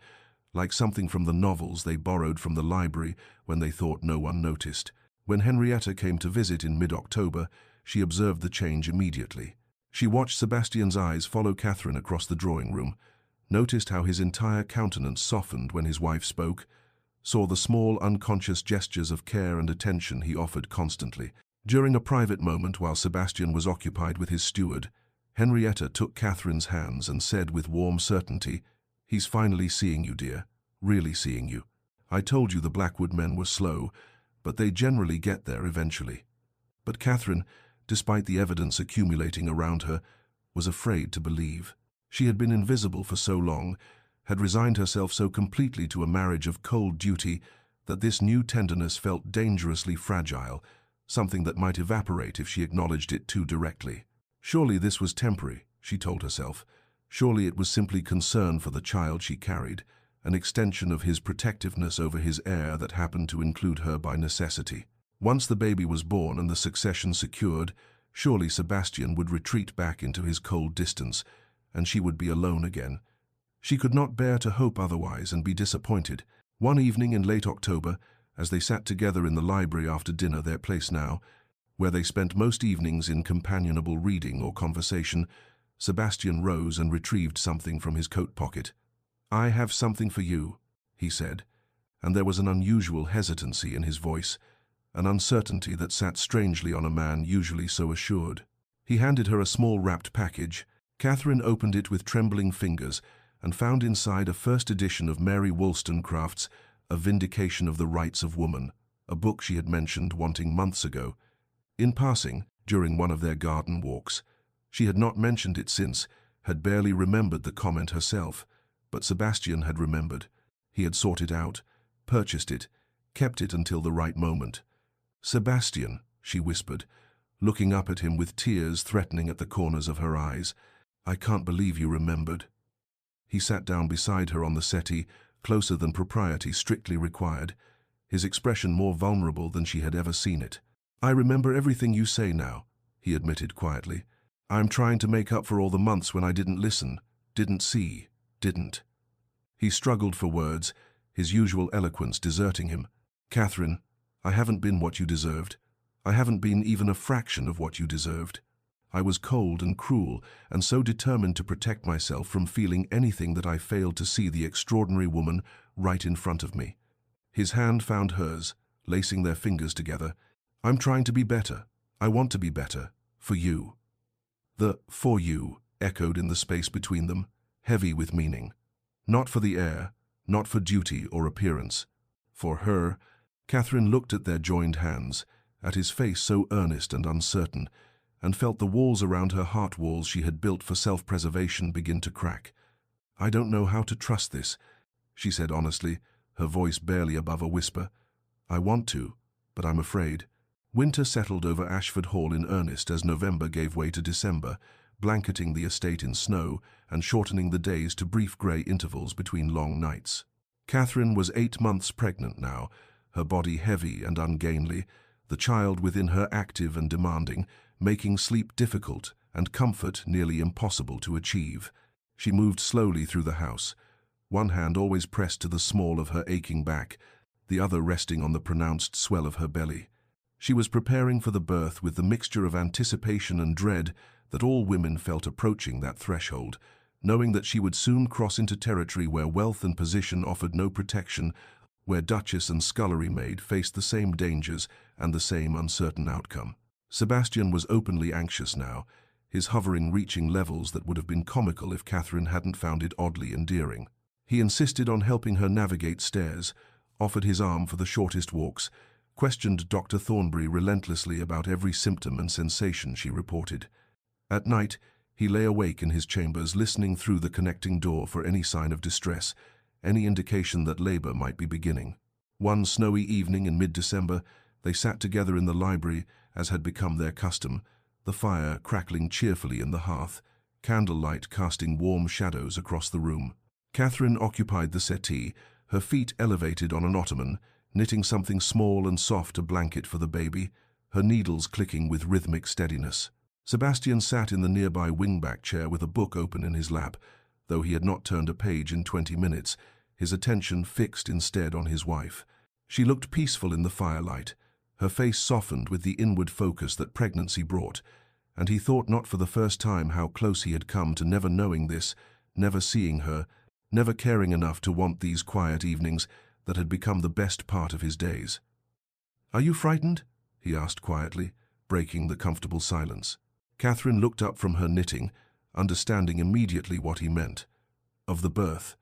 like something from the novels they borrowed from the library when they thought no one noticed. When Henrietta came to visit in mid-October, she observed the change immediately. She watched Sebastian's eyes follow Catherine across the drawing room, noticed how his entire countenance softened when his wife spoke, saw the small unconscious gestures of care and attention he offered constantly. During a private moment while Sebastian was occupied with his steward, Henrietta took Catherine's hands and said with warm certainty, "He's finally seeing you, dear, really seeing you. I told you the Blackwood men were slow, but they generally get there eventually." But Catherine, despite the evidence accumulating around her, was afraid to believe. She had been invisible for so long, had resigned herself so completely to a marriage of cold duty, that this new tenderness felt dangerously fragile, something that might evaporate if she acknowledged it too directly. Surely this was temporary, she told herself. Surely it was simply concern for the child she carried, an extension of his protectiveness over his heir that happened to include her by necessity. Once the baby was born and the succession secured, surely Sebastian would retreat back into his cold distance, and she would be alone again. She could not bear to hope otherwise and be disappointed. One evening in late October, as they sat together in the library after dinner, their place now, where they spent most evenings in companionable reading or conversation, Sebastian rose and retrieved something from his coat pocket. "I have something for you," he said, and there was an unusual hesitancy in his voice, an uncertainty that sat strangely on a man usually so assured. He handed her a small wrapped package. Catherine opened it with trembling fingers and found inside a first edition of Mary Wollstonecraft's A Vindication of the Rights of Woman, a book she had mentioned wanting months ago. In passing, during one of their garden walks. She had not mentioned it since, had barely remembered the comment herself, but Sebastian had remembered. He had sought it out, purchased it, kept it until the right moment. "Sebastian," she whispered, looking up at him with tears threatening at the corners of her eyes. "I can't believe you remembered." He sat down beside her on the settee, closer than propriety strictly required, his expression more vulnerable than she had ever seen it. "I remember everything you say now," he admitted quietly. "I'm trying to make up for all the months when I didn't listen, didn't see, didn't." He struggled for words, his usual eloquence deserting him. "Catherine, I haven't been what you deserved. I haven't been even a fraction of what you deserved. I was cold and cruel, and so determined to protect myself from feeling anything that I failed to see the extraordinary woman right in front of me." His hand found hers, lacing their fingers together. "I'm trying to be better. I want to be better. For you." The "for you" echoed in the space between them, heavy with meaning. Not for the heir, not for duty or appearance. For her. Catherine looked at their joined hands, at his face so earnest and uncertain, and felt the walls around her heart walls she had built for self-preservation begin to crack. "I don't know how to trust this," she said honestly, her voice barely above a whisper. "I want to, but I'm afraid." Winter settled over Ashford Hall in earnest as November gave way to December, blanketing the estate in snow and shortening the days to brief grey intervals between long nights. Catherine was 8 months pregnant now, her body heavy and ungainly, the child within her active and demanding, making sleep difficult and comfort nearly impossible to achieve. She moved slowly through the house, one hand always pressed to the small of her aching back, the other resting on the pronounced swell of her belly. She was preparing for the birth with the mixture of anticipation and dread that all women felt approaching that threshold, knowing that she would soon cross into territory where wealth and position offered no protection, where duchess and scullery maid faced the same dangers and the same uncertain outcome. Sebastian was openly anxious now, his hovering reaching levels that would have been comical if Catherine hadn't found it oddly endearing. He insisted on helping her navigate stairs, offered his arm for the shortest walks, questioned Dr. Thornbury relentlessly about every symptom and sensation she reported. At night, he lay awake in his chambers, listening through the connecting door for any sign of distress, any indication that labor might be beginning. One snowy evening in mid-December, they sat together in the library, as had become their custom, the fire crackling cheerfully in the hearth, candlelight casting warm shadows across the room. Catherine occupied the settee, her feet elevated on an ottoman, knitting something small and soft a blanket for the baby, her needles clicking with rhythmic steadiness. Sebastian sat in the nearby wingback chair with a book open in his lap, though he had not turned a page in 20 minutes, his attention fixed instead on his wife. She looked peaceful in the firelight, her face softened with the inward focus that pregnancy brought, and he thought not for the first time how close he had come to never knowing this, never seeing her, never caring enough to want these quiet evenings that had become the best part of his days. "Are you frightened?" he asked quietly, breaking the comfortable silence. Catherine looked up from her knitting, understanding immediately what he meant. Of the birth.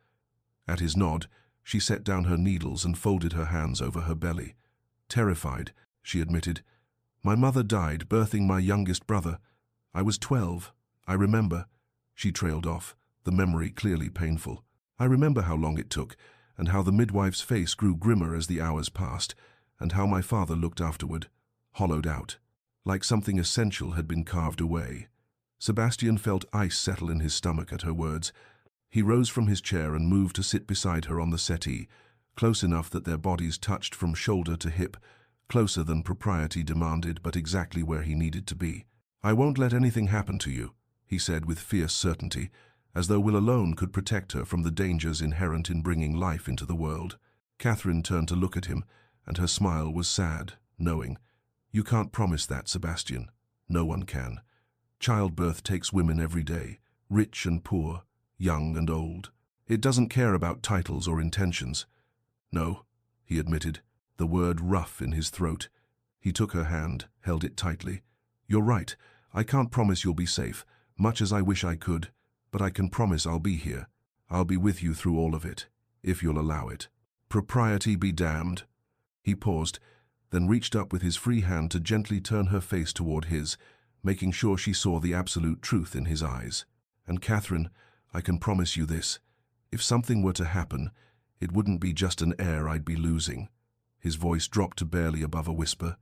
At his nod, she set down her needles and folded her hands over her belly. "Terrified," she admitted. "My mother died birthing my youngest brother. I was 12. I remember." She trailed off, the memory clearly painful. "I remember how long it took, and how the midwife's face grew grimmer as the hours passed, and how my father looked afterward, hollowed out, like something essential had been carved away." Sebastian felt ice settle in his stomach at her words. He rose from his chair and moved to sit beside her on the settee, close enough that their bodies touched from shoulder to hip, closer than propriety demanded, but exactly where he needed to be. "I won't let anything happen to you," he said with fierce certainty, as though will alone could protect her from the dangers inherent in bringing life into the world. Catherine turned to look at him, and her smile was sad, knowing. "You can't promise that, Sebastian. No one can. Childbirth takes women every day, rich and poor, young and old. It doesn't care about titles or intentions." "No," he admitted, the word rough in his throat. He took her hand, held it tightly. "You're right. I can't promise you'll be safe, much as I wish I could, but I can promise I'll be here. I'll be with you through all of it, if you'll allow it." "Propriety be damned." He paused, then reached up with his free hand to gently turn her face toward his, making sure she saw the absolute truth in his eyes. "And Catherine, I can promise you this. If something were to happen, it wouldn't be just an heir I'd be losing." His voice dropped to barely above a whisper.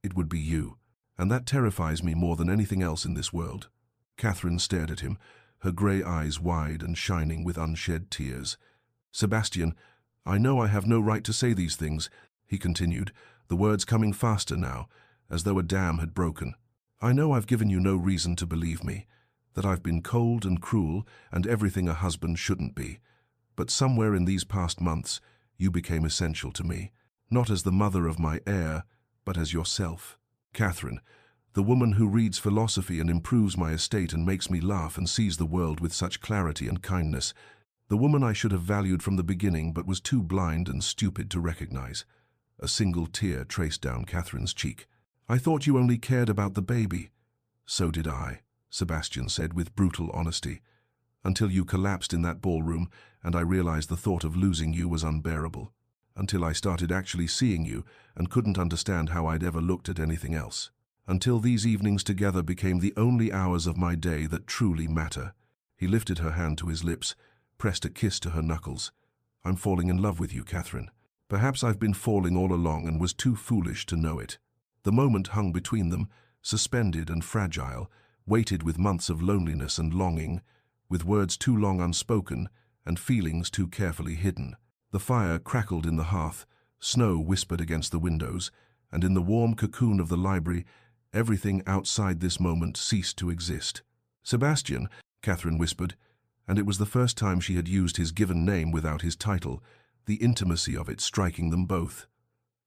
"It would be you, and that terrifies me more than anything else in this world." Catherine stared at him, her grey eyes wide and shining with unshed tears. "Sebastian, I know I have no right to say these things," he continued, the words coming faster now, as though a dam had broken. "I know I've given you no reason to believe me, that I've been cold and cruel and everything a husband shouldn't be. But somewhere in these past months, you became essential to me, not as the mother of my heir, but as yourself. Catherine, the woman who reads philosophy and improves my estate and makes me laugh and sees the world with such clarity and kindness. The woman I should have valued from the beginning but was too blind and stupid to recognize." A single tear traced down Catherine's cheek. "I thought you only cared about the baby." "So did I," Sebastian said with brutal honesty, "until you collapsed in that ballroom and I realized the thought of losing you was unbearable. Until I started actually seeing you and couldn't understand how I'd ever looked at anything else. Until these evenings together became the only hours of my day that truly matter." He lifted her hand to his lips, pressed a kiss to her knuckles. "I'm falling in love with you, Catherine. Perhaps I've been falling all along and was too foolish to know it." The moment hung between them, suspended and fragile, weighted with months of loneliness and longing, with words too long unspoken and feelings too carefully hidden. The fire crackled in the hearth, snow whispered against the windows, and in the warm cocoon of the library, everything outside this moment ceased to exist. "Sebastian," Catherine whispered, and it was the first time she had used his given name without his title, the intimacy of it striking them both.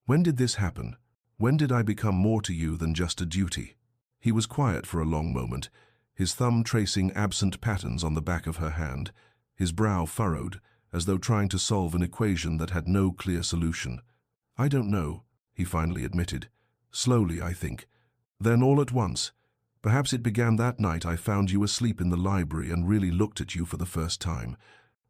"When did this happen? When did I become more to you than just a duty?" He was quiet for a long moment, his thumb tracing absent patterns on the back of her hand, his brow furrowed, as though trying to solve an equation that had no clear solution. "I don't know," he finally admitted. "Slowly, I think. Then all at once. Perhaps it began that night I found you asleep in the library and really looked at you for the first time.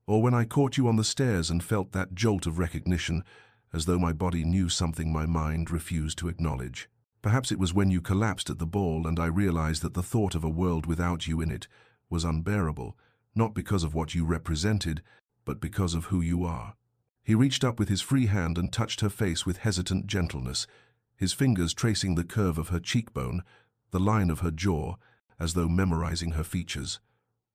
Or when I caught you on the stairs and felt that jolt of recognition, as though my body knew something my mind refused to acknowledge. Perhaps it was when you collapsed at the ball and I realized that the thought of a world without you in it was unbearable, not because of what you represented, but because of who you are." He reached up with his free hand and touched her face with hesitant gentleness, his fingers tracing the curve of her cheekbone, the line of her jaw, as though memorizing her features.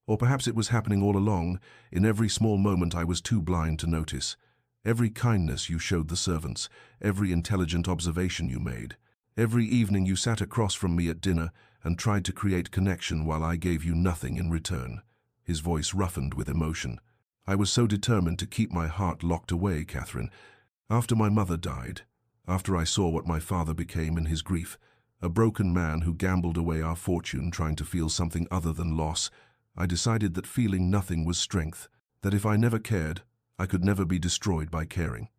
Or perhaps it was happening all along, in every small moment I was too blind to notice. Every kindness you showed the servants, every intelligent observation you made. Every evening you sat across from me at dinner and tried to create connection while I gave you nothing in return. His voice roughened with emotion. "I was so determined to keep my heart locked away, Catherine. After my mother died, after I saw what my father became in his grief, a broken man who gambled away our fortune trying to feel something other than loss, I decided that feeling nothing was strength, that if I never cared, I could never be destroyed by caring.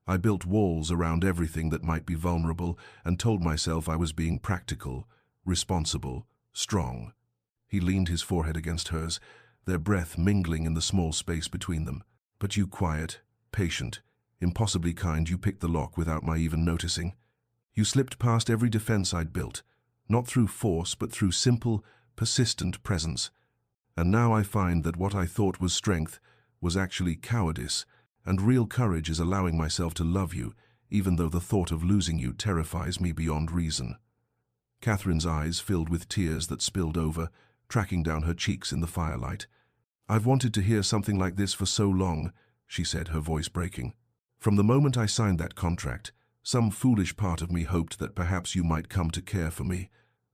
I built walls around everything that might be vulnerable and told myself I was being practical, responsible, strong." He leaned his forehead against hers, their breath mingling in the small space between them. "But you quiet, patient, impossibly kind, you picked the lock without my even noticing. You slipped past every defense I'd built, not through force but through simple, persistent presence. And now I find that what I thought was strength was actually cowardice, and real courage is allowing myself to love you, even though the thought of losing you terrifies me beyond reason." Catherine's eyes filled with tears that spilled over, tracking down her cheeks in the firelight. "I've wanted to hear something like this for so long," she said, her voice breaking. "From the moment I signed that contract, some foolish part of me hoped that perhaps you might come to care for me.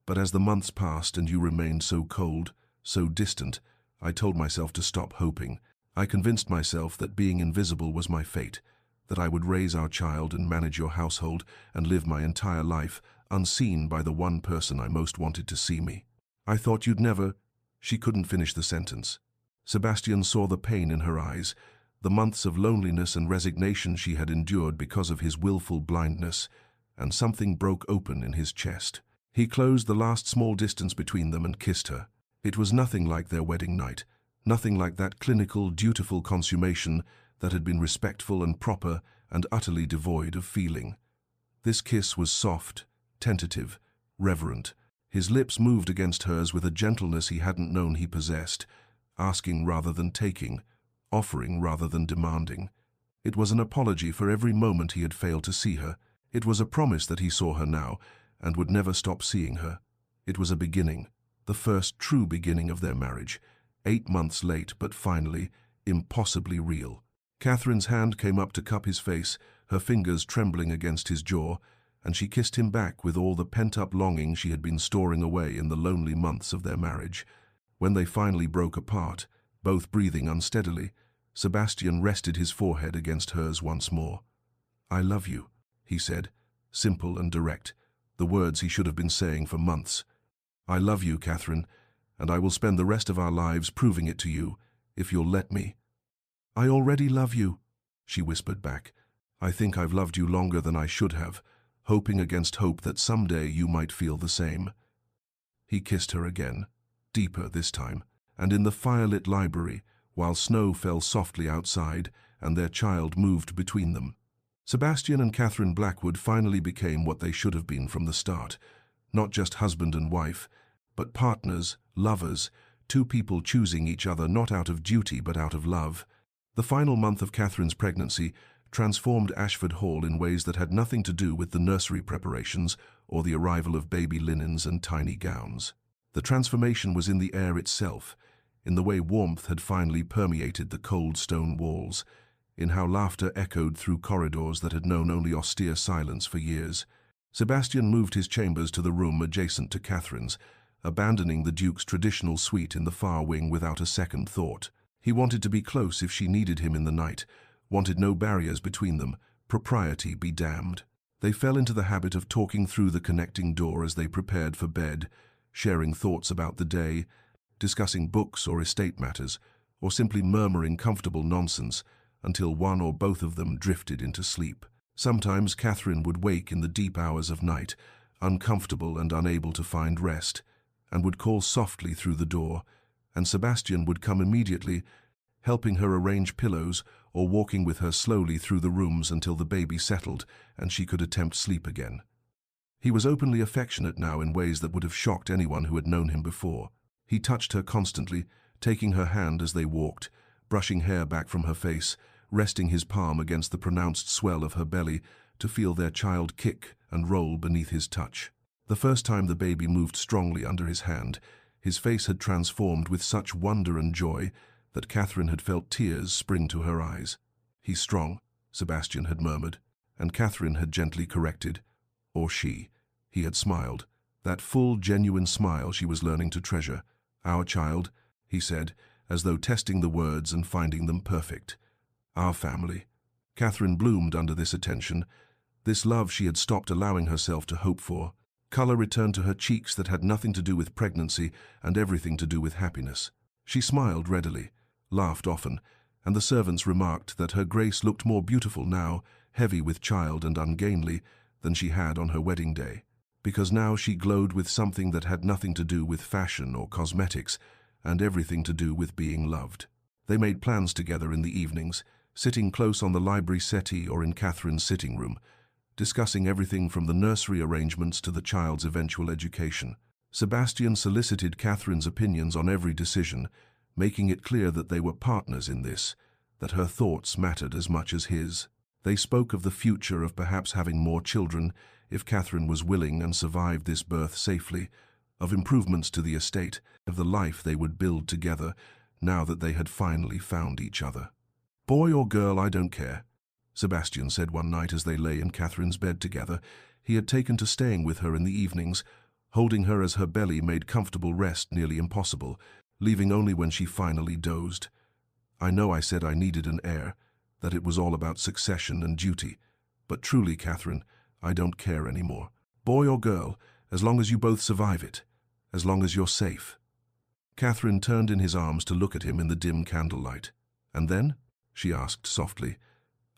But as the months passed and you remained so cold, so distant, I told myself to stop hoping. I convinced myself that being invisible was my fate, that I would raise our child and manage your household and live my entire life unseen by the one person I most wanted to see me. I thought you'd never—" She couldn't finish the sentence. Sebastian saw the pain in her eyes, the months of loneliness and resignation she had endured because of his willful blindness, and something broke open in his chest. He closed the last small distance between them and kissed her. It was nothing like their wedding night, nothing like that clinical, dutiful consummation that had been respectful and proper and utterly devoid of feeling. This kiss was soft, tentative, reverent. His lips moved against hers with a gentleness he hadn't known he possessed, asking rather than taking, offering rather than demanding. It was an apology for every moment he had failed to see her. It was a promise that he saw her now, and would never stop seeing her. It was a beginning, the first true beginning of their marriage, 8 months late but finally, impossibly real. Catherine's hand came up to cup his face, her fingers trembling against his jaw, and she kissed him back with all the pent-up longing she had been storing away in the lonely months of their marriage. When they finally broke apart, both breathing unsteadily, Sebastian rested his forehead against hers once more. "I love you," he said, simple and direct, the words he should have been saying for months. "I love you, Catherine, and I will spend the rest of our lives proving it to you, if you'll let me." "I already love you," she whispered back. "I think I've loved you longer than I should have, hoping against hope that someday you might feel the same." He kissed her again, deeper this time, and in the firelit library, while snow fell softly outside and their child moved between them. Sebastian and Catherine Blackwood finally became what they should have been from the start, not just husband and wife, but partners, lovers, two people choosing each other not out of duty but out of love. The final month of Catherine's pregnancy transformed Ashford Hall in ways that had nothing to do with the nursery preparations or the arrival of baby linens and tiny gowns. The transformation was in the air itself, in the way warmth had finally permeated the cold stone walls, in how laughter echoed through corridors that had known only austere silence for years. Sebastian moved his chambers to the room adjacent to Catherine's, abandoning the Duke's traditional suite in the far wing without a second thought. He wanted to be close if she needed him in the night, wanted no barriers between them, propriety be damned. They fell into the habit of talking through the connecting door as they prepared for bed, sharing thoughts about the day, discussing books or estate matters, or simply murmuring comfortable nonsense until one or both of them drifted into sleep. Sometimes Catherine would wake in the deep hours of night, uncomfortable and unable to find rest, and would call softly through the door, and Sebastian would come immediately, helping her arrange pillows or walking with her slowly through the rooms until the baby settled and she could attempt sleep again. He was openly affectionate now in ways that would have shocked anyone who had known him before. He touched her constantly, taking her hand as they walked, brushing hair back from her face, resting his palm against the pronounced swell of her belly to feel their child kick and roll beneath his touch. The first time the baby moved strongly under his hand, his face had transformed with such wonder and joy that Catherine had felt tears spring to her eyes. "He's strong," Sebastian had murmured, and Catherine had gently corrected. Or she. He had smiled, that full, genuine smile she was learning to treasure. "Our child," he said, as though testing the words and finding them perfect. "Our family." Catherine bloomed under this attention, this love she had stopped allowing herself to hope for. Color returned to her cheeks that had nothing to do with pregnancy and everything to do with happiness. She smiled readily, laughed often, and the servants remarked that her grace looked more beautiful now, heavy with child and ungainly, than she had on her wedding day, because now she glowed with something that had nothing to do with fashion or cosmetics, and everything to do with being loved. They made plans together in the evenings, sitting close on the library settee or in Catherine's sitting room, discussing everything from the nursery arrangements to the child's eventual education. Sebastian solicited Catherine's opinions on every decision, making it clear that they were partners in this, that her thoughts mattered as much as his. They spoke of the future of perhaps having more children, if Catherine was willing and survived this birth safely, of improvements to the estate, of the life they would build together, now that they had finally found each other. "Boy or girl, I don't care," Sebastian said one night as they lay in Catherine's bed together. He had taken to staying with her in the evenings, holding her as her belly made comfortable rest nearly impossible, leaving only when she finally dozed. "I know I said I needed an heir, that it was all about succession and duty, but truly, Catherine, I don't care anymore. Boy or girl, as long as you both survive it, as long as you're safe." Catherine turned in his arms to look at him in the dim candlelight. "And then?" she asked softly.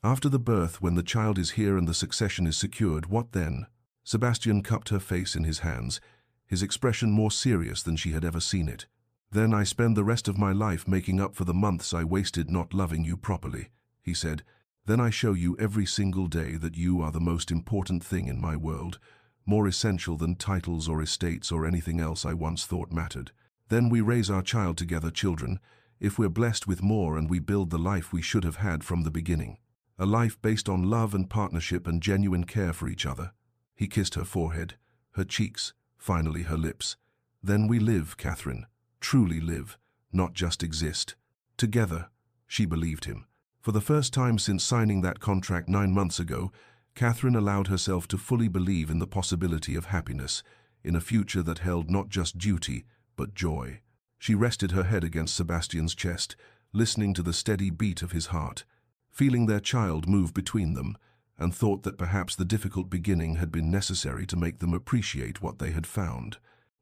"After the birth, when the child is here and the succession is secured, what then?" Sebastian cupped her face in his hands, his expression more serious than she had ever seen it. "Then I spend the rest of my life making up for the months I wasted not loving you properly," he said. "Then I show you every single day that you are the most important thing in my world, more essential than titles or estates or anything else I once thought mattered. Then we raise our child together, children, if we're blessed with more, and we build the life we should have had from the beginning. A life based on love and partnership and genuine care for each other." He kissed her forehead, her cheeks, finally her lips. Then we live, Catherine, truly live, not just exist. Together, she believed him. For the first time since signing that contract 9 months ago, Catherine allowed herself to fully believe in the possibility of happiness, in a future that held not just duty, but joy. She rested her head against Sebastian's chest, listening to the steady beat of his heart, feeling their child move between them, and thought that perhaps the difficult beginning had been necessary to make them appreciate what they had found.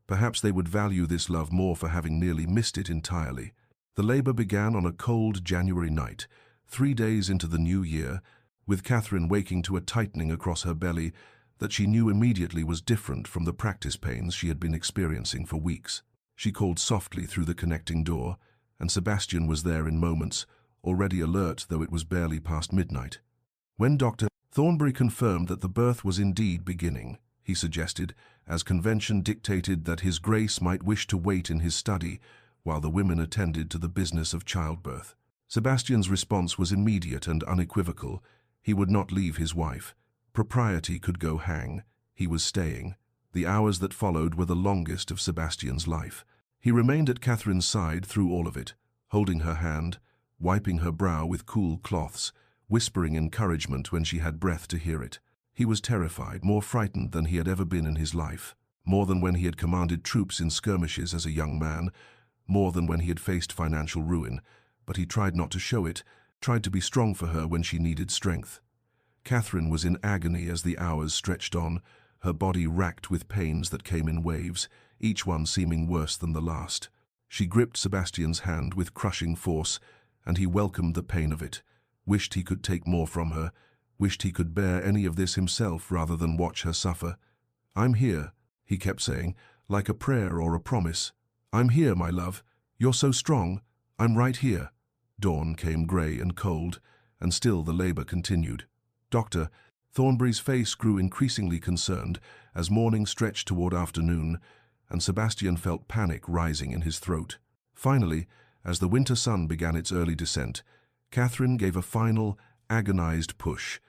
Perhaps they would value this love more for having nearly missed it entirely. The labor began on a cold January night, 3 days into the new year, with Catherine waking to a tightening across her belly that she knew immediately was different from the practice pains she had been experiencing for weeks. She called softly through the connecting door, and Sebastian was there in moments, already alert though it was barely past midnight. When Dr. Thornbury confirmed that the birth was indeed beginning, he suggested, as convention dictated, that His Grace might wish to wait in his study while the women attended to the business of childbirth. Sebastian's response was immediate and unequivocal. He would not leave his wife. Propriety could go hang. He was staying. The hours that followed were the longest of Sebastian's life. He remained at Catherine's side through all of it, holding her hand, wiping her brow with cool cloths, whispering encouragement when she had breath to hear it. He was terrified, more frightened than he had ever been in his life, more than when he had commanded troops in skirmishes as a young man, more than when he had faced financial ruin, but he tried not to show it, tried to be strong for her when she needed strength. Catherine was in agony as the hours stretched on, her body racked with pains that came in waves, each one seeming worse than the last. She gripped Sebastian's hand with crushing force, and he welcomed the pain of it, wished he could take more from her, wished he could bear any of this himself rather than watch her suffer. "I'm here," he kept saying, like a prayer or a promise. "I'm here, my love. You're so strong. I'm right here." Dawn came grey and cold, and still the labor continued. Dr. Thornbury's face grew increasingly concerned as morning stretched toward afternoon, and Sebastian felt panic rising in his throat. Finally, as the winter sun began its early descent, Catherine gave a final, agonized push,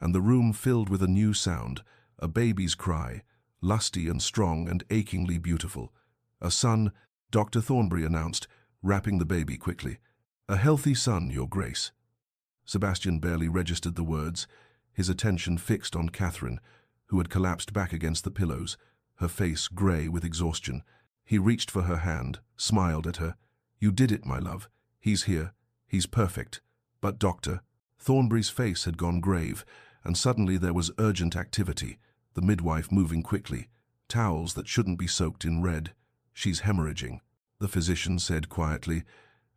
and the room filled with a new sound, a baby's cry, lusty and strong and achingly beautiful. "A son," Dr. Thornbury announced, wrapping the baby quickly. "A healthy son, Your Grace." Sebastian barely registered the words, his attention fixed on Catherine, who had collapsed back against the pillows, her face grey with exhaustion. He reached for her hand, smiled at her. "You did it, my love. He's here. He's perfect." But Dr. Thornbury's face had gone grave, and suddenly there was urgent activity, the midwife moving quickly, towels that shouldn't be soaked in red. "She's hemorrhaging," the physician said quietly,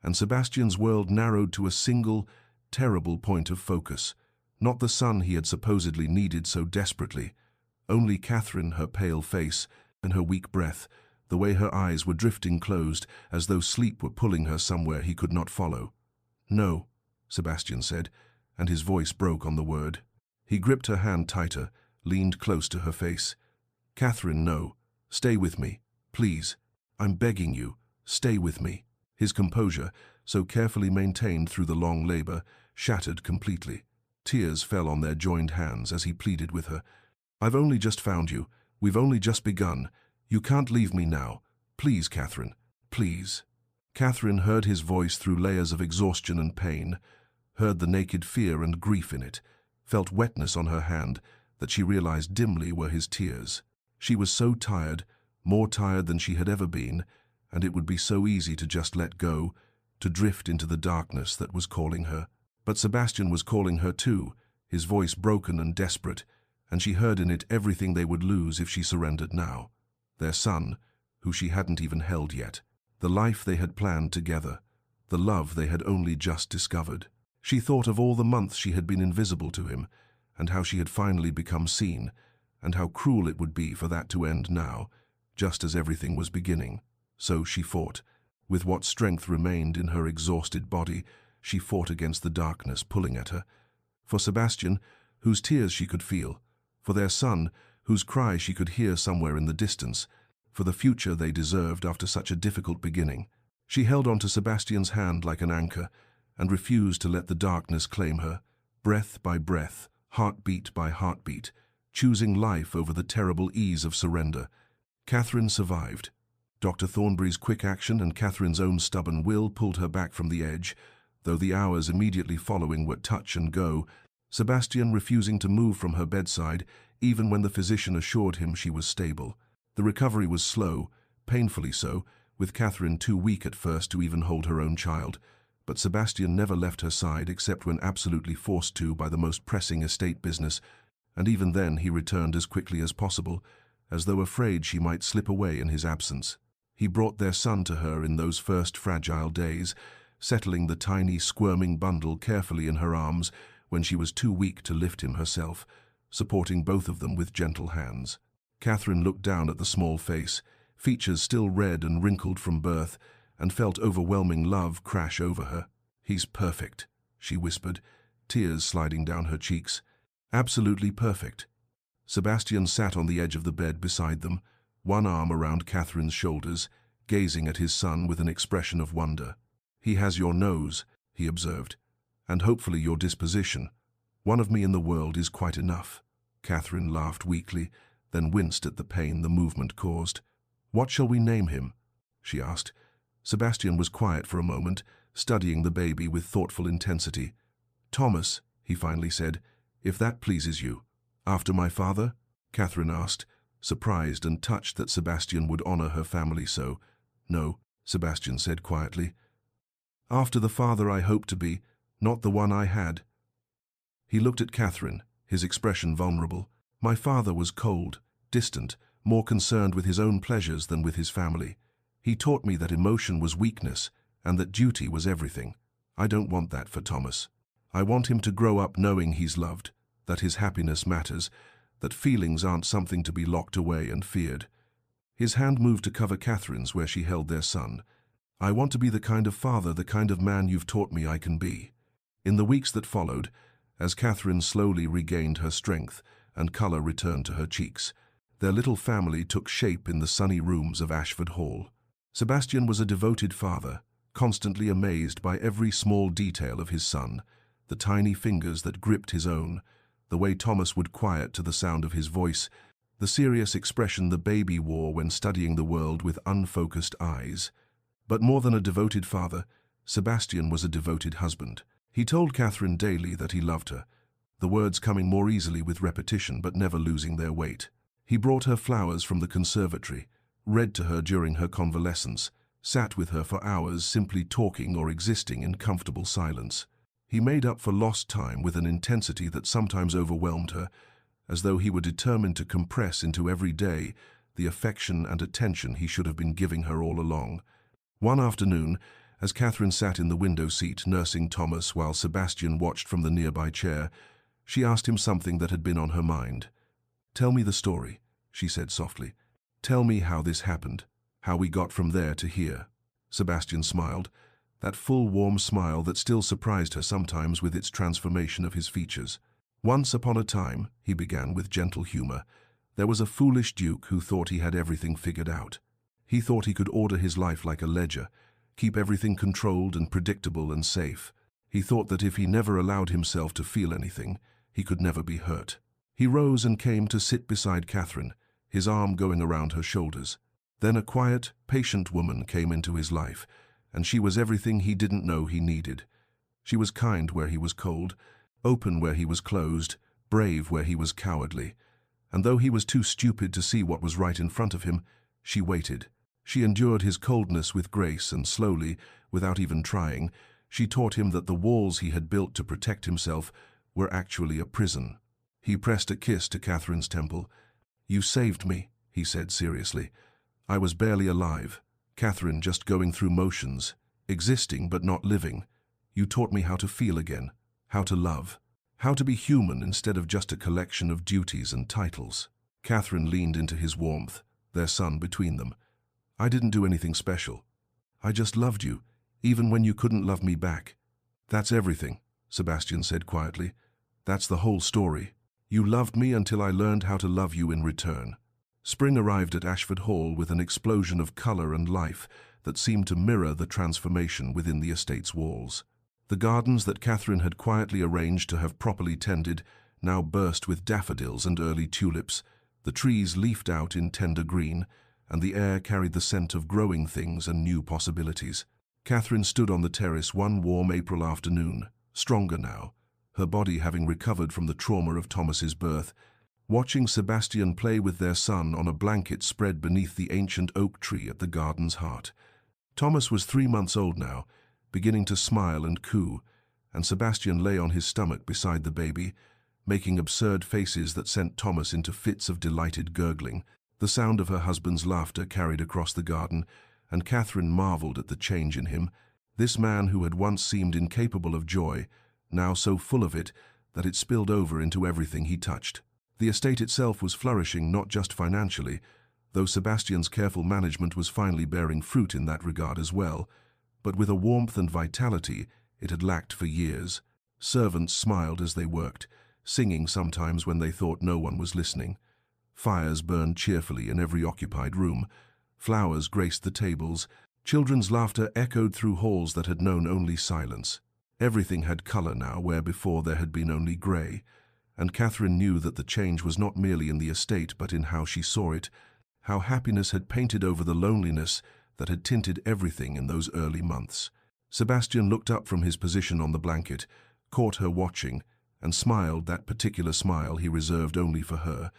and Sebastian's world narrowed to a single, terrible point of focus. Not the son he had supposedly needed so desperately. Only Catherine, her pale face, and her weak breath, the way her eyes were drifting closed, as though sleep were pulling her somewhere he could not follow. "No," Sebastian said, and his voice broke on the word. He gripped her hand tighter, leaned close to her face. "Catherine, no. Stay with me. Please. I'm begging you. Stay with me." His composure, so carefully maintained through the long labor, shattered completely. Tears fell on their joined hands as he pleaded with her. "I've only just found you. We've only just begun. You can't leave me now. Please, Catherine. Please." Catherine heard his voice through layers of exhaustion and pain, heard the naked fear and grief in it, felt wetness on her hand that she realized dimly were his tears. She was so tired, more tired than she had ever been, and it would be so easy to just let go, to drift into the darkness that was calling her. But Sebastian was calling her too, his voice broken and desperate, and she heard in it everything they would lose if she surrendered now. Their son, who she hadn't even held yet. The life they had planned together. The love they had only just discovered. She thought of all the months she had been invisible to him, and how she had finally become seen, and how cruel it would be for that to end now, just as everything was beginning. So she fought. With what strength remained in her exhausted body, she fought against the darkness pulling at her. For Sebastian, whose tears she could feel. For their son, whose cry she could hear somewhere in the distance. For the future they deserved after such a difficult beginning. She held on to Sebastian's hand like an anchor, and refused to let the darkness claim her. Breath by breath, heartbeat by heartbeat, choosing life over the terrible ease of surrender. Catherine survived. Dr. Thornbury's quick action and Catherine's own stubborn will pulled her back from the edge, though the hours immediately following were touch and go, Sebastian refusing to move from her bedside, even when the physician assured him she was stable. The recovery was slow, painfully so, with Catherine too weak at first to even hold her own child, but Sebastian never left her side except when absolutely forced to by the most pressing estate business, and even then he returned as quickly as possible, as though afraid she might slip away in his absence. He brought their son to her in those first fragile days, settling the tiny, squirming bundle carefully in her arms when she was too weak to lift him herself, supporting both of them with gentle hands. Catherine looked down at the small face, features still red and wrinkled from birth, and felt overwhelming love crash over her. "He's perfect," she whispered, tears sliding down her cheeks. "Absolutely perfect." Sebastian sat on the edge of the bed beside them, one arm around Catherine's shoulders, gazing at his son with an expression of wonder. "He has your nose," he observed, "and hopefully your disposition. One of me in the world is quite enough." Catherine laughed weakly, then winced at the pain the movement caused. "What shall we name him?" she asked. Sebastian was quiet for a moment, studying the baby with thoughtful intensity. "Thomas," he finally said, "if that pleases you." "After my father?" Catherine asked, surprised and touched that Sebastian would honor her family so. "No," Sebastian said quietly. "After the father I hoped to be, not the one I had." He looked at Catherine, his expression vulnerable. "My father was cold, distant, more concerned with his own pleasures than with his family. He taught me that emotion was weakness and that duty was everything. I don't want that for Thomas. I want him to grow up knowing he's loved, that his happiness matters, that feelings aren't something to be locked away and feared." His hand moved to cover Catherine's where she held their son. "I want to be the kind of father, the kind of man you've taught me I can be." In the weeks that followed, as Catherine slowly regained her strength and color returned to her cheeks, their little family took shape in the sunny rooms of Ashford Hall. Sebastian was a devoted father, constantly amazed by every small detail of his son, the tiny fingers that gripped his own, the way Thomas would quiet to the sound of his voice, the serious expression the baby wore when studying the world with unfocused eyes. But more than a devoted father, Sebastian was a devoted husband. He told Catherine daily that he loved her, the words coming more easily with repetition but never losing their weight. He brought her flowers from the conservatory, read to her during her convalescence, sat with her for hours simply talking or existing in comfortable silence. He made up for lost time with an intensity that sometimes overwhelmed her, as though he were determined to compress into every day the affection and attention he should have been giving her all along. One afternoon, as Catherine sat in the window seat nursing Thomas while Sebastian watched from the nearby chair, she asked him something that had been on her mind. "Tell me the story," she said softly. "Tell me how this happened, how we got from there to here." Sebastian smiled, that full, warm smile that still surprised her sometimes with its transformation of his features. "Once upon a time," he began with gentle humor, "there was a foolish duke who thought he had everything figured out. He thought he could order his life like a ledger, keep everything controlled and predictable and safe. He thought that if he never allowed himself to feel anything, he could never be hurt." He rose and came to sit beside Catherine, his arm going around her shoulders. Then a quiet, patient woman came into his life, and she was everything he didn't know he needed. She was kind where he was cold, open where he was closed, brave where he was cowardly. And though he was too stupid to see what was right in front of him, she waited. She endured his coldness with grace, and slowly, without even trying, she taught him that the walls he had built to protect himself were actually a prison. He pressed a kiss to Catherine's temple. "You saved me," he said seriously. "I was barely alive. Catherine just going through motions, existing but not living. You taught me how to feel again, how to love, how to be human instead of just a collection of duties and titles." Catherine leaned into his warmth, their son between them. "I didn't do anything special. I just loved you, even when you couldn't love me back." "That's everything," Sebastian said quietly. "That's the whole story. You loved me until I learned how to love you in return." Spring arrived at Ashford Hall with an explosion of color and life that seemed to mirror the transformation within the estate's walls. The gardens that Catherine had quietly arranged to have properly tended now burst with daffodils and early tulips. The trees leafed out in tender green, and the air carried the scent of growing things and new possibilities. Catherine stood on the terrace one warm April afternoon, stronger now, her body having recovered from the trauma of Thomas's birth, watching Sebastian play with their son on a blanket spread beneath the ancient oak tree at the garden's heart. Thomas was 3 months old now, beginning to smile and coo, and Sebastian lay on his stomach beside the baby, making absurd faces that sent Thomas into fits of delighted gurgling. The sound of her husband's laughter carried across the garden, and Catherine marveled at the change in him. This man who had once seemed incapable of joy, now so full of it that it spilled over into everything he touched. The estate itself was flourishing not just financially, though Sebastian's careful management was finally bearing fruit in that regard as well, but with a warmth and vitality it had lacked for years. Servants smiled as they worked, singing sometimes when they thought no one was listening. Fires burned cheerfully in every occupied room. Flowers graced the tables. Children's laughter echoed through halls that had known only silence. Everything had color now where before there had been only gray, and Catherine knew that the change was not merely in the estate but in how she saw it, how happiness had painted over the loneliness that had tinted everything in those early months. Sebastian looked up from his position on the blanket, caught her watching, and smiled that particular smile he reserved only for her,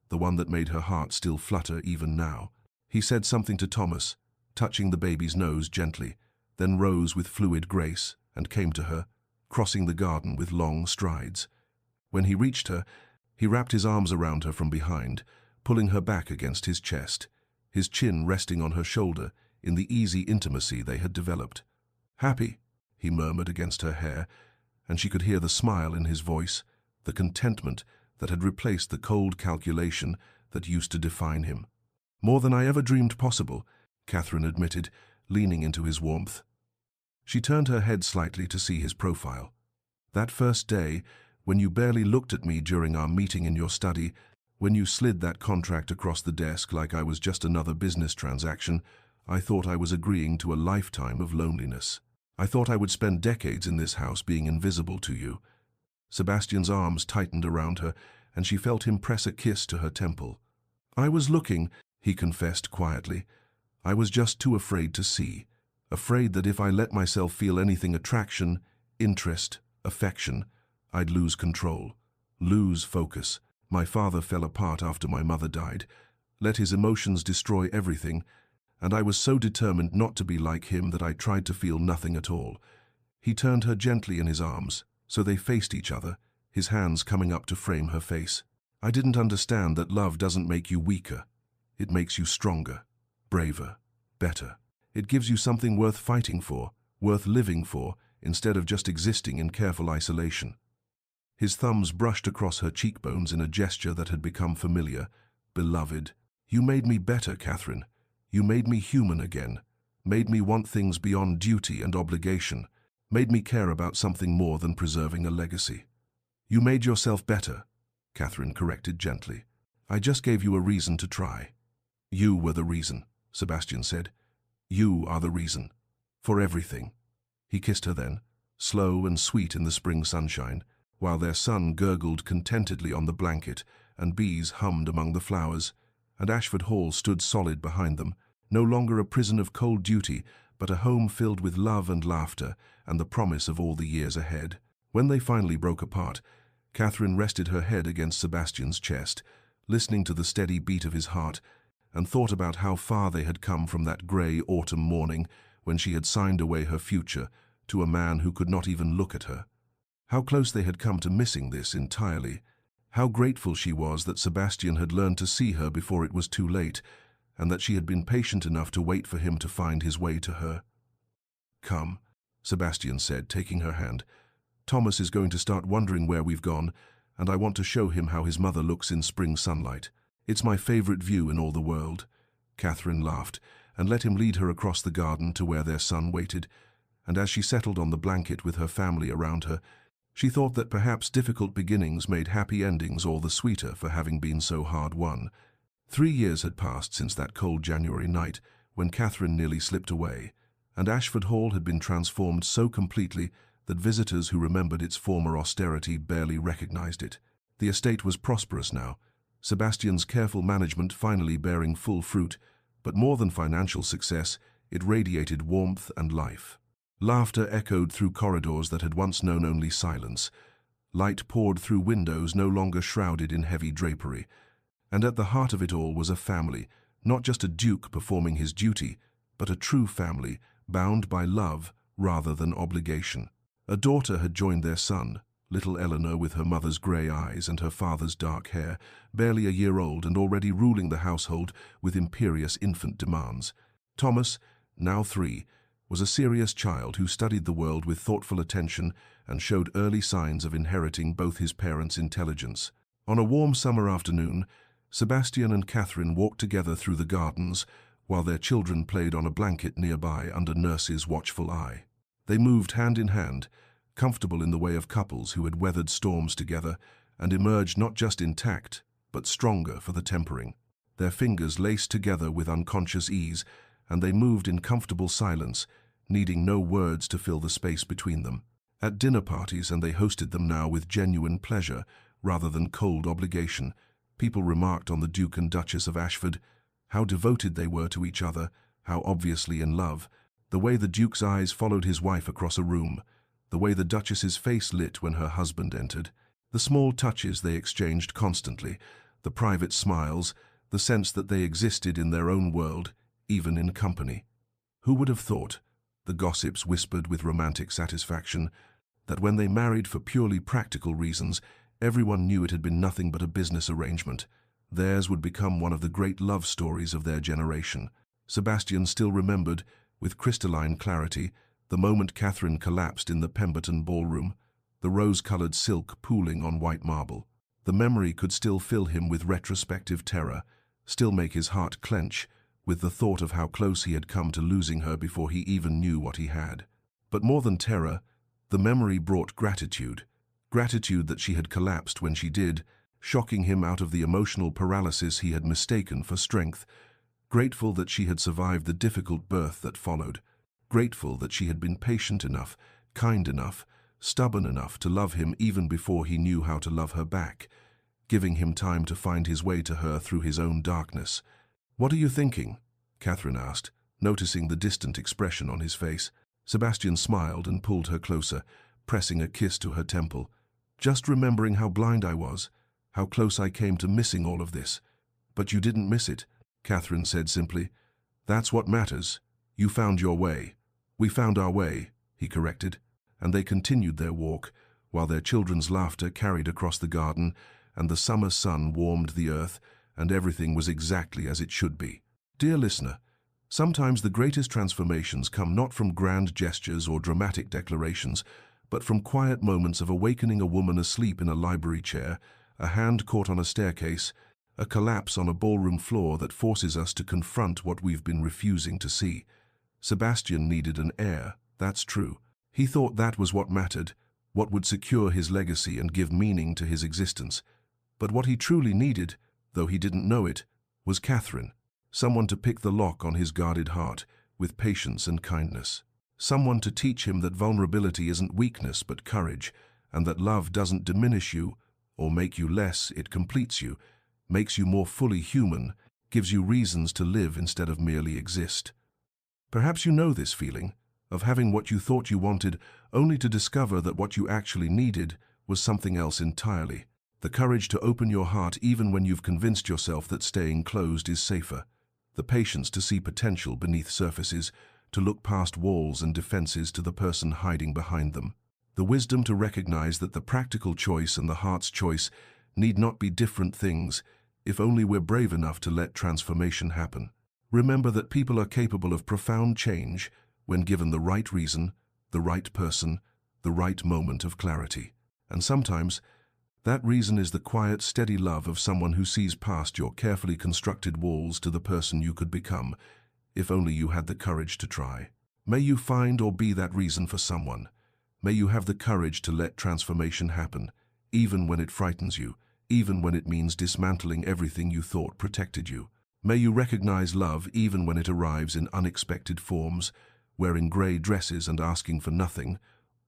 the one that made her heart still flutter even now. He said something to Thomas, touching the baby's nose gently, then rose with fluid grace and came to her, crossing the garden with long strides. When he reached her, he wrapped his arms around her from behind, pulling her back against his chest, his chin resting on her shoulder in the easy intimacy they had developed. "Happy," he murmured against her hair, and she could hear the smile in his voice, the contentment that had replaced the cold calculation that used to define him. "More than I ever dreamed possible," Catherine admitted, leaning into his warmth. She turned her head slightly to see his profile. "That first day, when you barely looked at me during our meeting in your study, when you slid that contract across the desk like I was just another business transaction, I thought I was agreeing to a lifetime of loneliness. I thought I would spend decades in this house being invisible to you." Sebastian's arms tightened around her, and she felt him press a kiss to her temple. "I was looking," he confessed quietly. "I was just too afraid to see. Afraid that if I let myself feel anything attraction, interest, affection, I'd lose control, lose focus. My father fell apart after my mother died, let his emotions destroy everything, and I was so determined not to be like him that I tried to feel nothing at all." He turned her gently in his arms, so they faced each other, his hands coming up to frame her face. "I didn't understand that love doesn't make you weaker. It makes you stronger, braver, better. It gives you something worth fighting for, worth living for, instead of just existing in careful isolation." His thumbs brushed across her cheekbones in a gesture that had become familiar. "Beloved, you made me better, Catherine. You made me human again, made me want things beyond duty and obligation, made me care about something more than preserving a legacy." "You made yourself better," Catherine corrected gently. "I just gave you a reason to try." "You were the reason," Sebastian said. "You are the reason. For everything." He kissed her then, slow and sweet in the spring sunshine, while their son gurgled contentedly on the blanket and bees hummed among the flowers, and Ashford Hall stood solid behind them, no longer a prison of cold duty, but a home filled with love and laughter and the promise of all the years ahead. When they finally broke apart, Catherine rested her head against Sebastian's chest, listening to the steady beat of his heart, and thought about how far they had come from that grey autumn morning when she had signed away her future to a man who could not even look at her. How close they had come to missing this entirely. How grateful she was that Sebastian had learned to see her before it was too late, and that she had been patient enough to wait for him to find his way to her. "Come," Sebastian said, taking her hand. "Thomas is going to start wondering where we've gone, and I want to show him how his mother looks in spring sunlight. It's my favorite view in all the world." Catherine laughed and let him lead her across the garden to where their son waited, and as she settled on the blanket with her family around her, she thought that perhaps difficult beginnings made happy endings all the sweeter for having been so hard won. 3 years had passed since that cold January night when Catherine nearly slipped away, and Ashford Hall had been transformed so completely that visitors who remembered its former austerity barely recognized it. The estate was prosperous now, Sebastian's careful management finally bearing full fruit, but more than financial success, it radiated warmth and life. Laughter echoed through corridors that had once known only silence. Light poured through windows no longer shrouded in heavy drapery. And at the heart of it all was a family, not just a duke performing his duty, but a true family, bound by love rather than obligation. A daughter had joined their son, little Eleanor with her mother's grey eyes and her father's dark hair, barely a year old and already ruling the household with imperious infant demands. Thomas, now 3, was a serious child who studied the world with thoughtful attention and showed early signs of inheriting both his parents' intelligence. On a warm summer afternoon, Sebastian and Catherine walked together through the gardens while their children played on a blanket nearby under Nurse's watchful eye. They moved hand in hand, comfortable in the way of couples who had weathered storms together and emerged not just intact, but stronger for the tempering. Their fingers laced together with unconscious ease, and they moved in comfortable silence, needing no words to fill the space between them. At dinner parties, and they hosted them now with genuine pleasure rather than cold obligation, people remarked on the Duke and Duchess of Ashford, how devoted they were to each other, how obviously in love, the way the Duke's eyes followed his wife across a room, the way the Duchess's face lit when her husband entered, the small touches they exchanged constantly, the private smiles, the sense that they existed in their own world, even in company. Who would have thought, the gossips whispered with romantic satisfaction, that when they married for purely practical reasons, everyone knew it had been nothing but a business arrangement. Theirs would become one of the great love stories of their generation. Sebastian still remembered, with crystalline clarity, the moment Catherine collapsed in the Pemberton ballroom, the rose-colored silk pooling on white marble. The memory could still fill him with retrospective terror, still make his heart clench, with the thought of how close he had come to losing her before he even knew what he had. But more than terror, the memory brought gratitude that she had collapsed when she did, shocking him out of the emotional paralysis he had mistaken for strength, grateful that she had survived the difficult birth that followed, grateful that she had been patient enough, kind enough, stubborn enough to love him even before he knew how to love her back, giving him time to find his way to her through his own darkness. "What are you thinking?" Catherine asked, noticing the distant expression on his face. Sebastian smiled and pulled her closer, pressing a kiss to her temple. "Just remembering how blind I was, how close I came to missing all of this." "But you didn't miss it," Catherine said simply. "That's what matters. You found your way." "We found our way," he corrected, and they continued their walk, while their children's laughter carried across the garden, and the summer sun warmed the earth, and everything was exactly as it should be. Dear listener, sometimes the greatest transformations come not from grand gestures or dramatic declarations, but from quiet moments of awakening a woman asleep in a library chair, a hand caught on a staircase, a collapse on a ballroom floor that forces us to confront what we've been refusing to see. Sebastian needed an heir, that's true. He thought that was what mattered, what would secure his legacy and give meaning to his existence. But what he truly needed, though he didn't know it, was Catherine, someone to pick the lock on his guarded heart with patience and kindness. Someone to teach him that vulnerability isn't weakness but courage, and that love doesn't diminish you or make you less, it completes you, makes you more fully human, gives you reasons to live instead of merely exist. Perhaps you know this feeling, of having what you thought you wanted only to discover that what you actually needed was something else entirely. The courage to open your heart even when you've convinced yourself that staying closed is safer. The patience to see potential beneath surfaces, to look past walls and defenses to the person hiding behind them. The wisdom to recognize that the practical choice and the heart's choice need not be different things, if only we're brave enough to let transformation happen. Remember that people are capable of profound change when given the right reason, the right person, the right moment of clarity. And sometimes, that reason is the quiet, steady love of someone who sees past your carefully constructed walls to the person you could become, if only you had the courage to try. May you find or be that reason for someone. May you have the courage to let transformation happen, even when it frightens you, even when it means dismantling everything you thought protected you. May you recognize love even when it arrives in unexpected forms, wearing grey dresses and asking for nothing,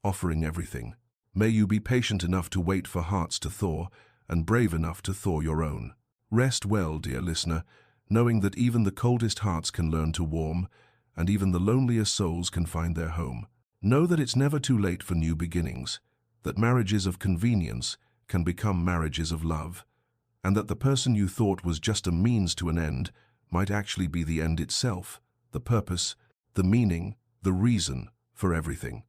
offering everything. May you be patient enough to wait for hearts to thaw and brave enough to thaw your own. Rest well, dear listener, knowing that even the coldest hearts can learn to warm, and even the loneliest souls can find their home. Know that it's never too late for new beginnings, that marriages of convenience can become marriages of love, and that the person you thought was just a means to an end might actually be the end itself, the purpose, the meaning, the reason for everything.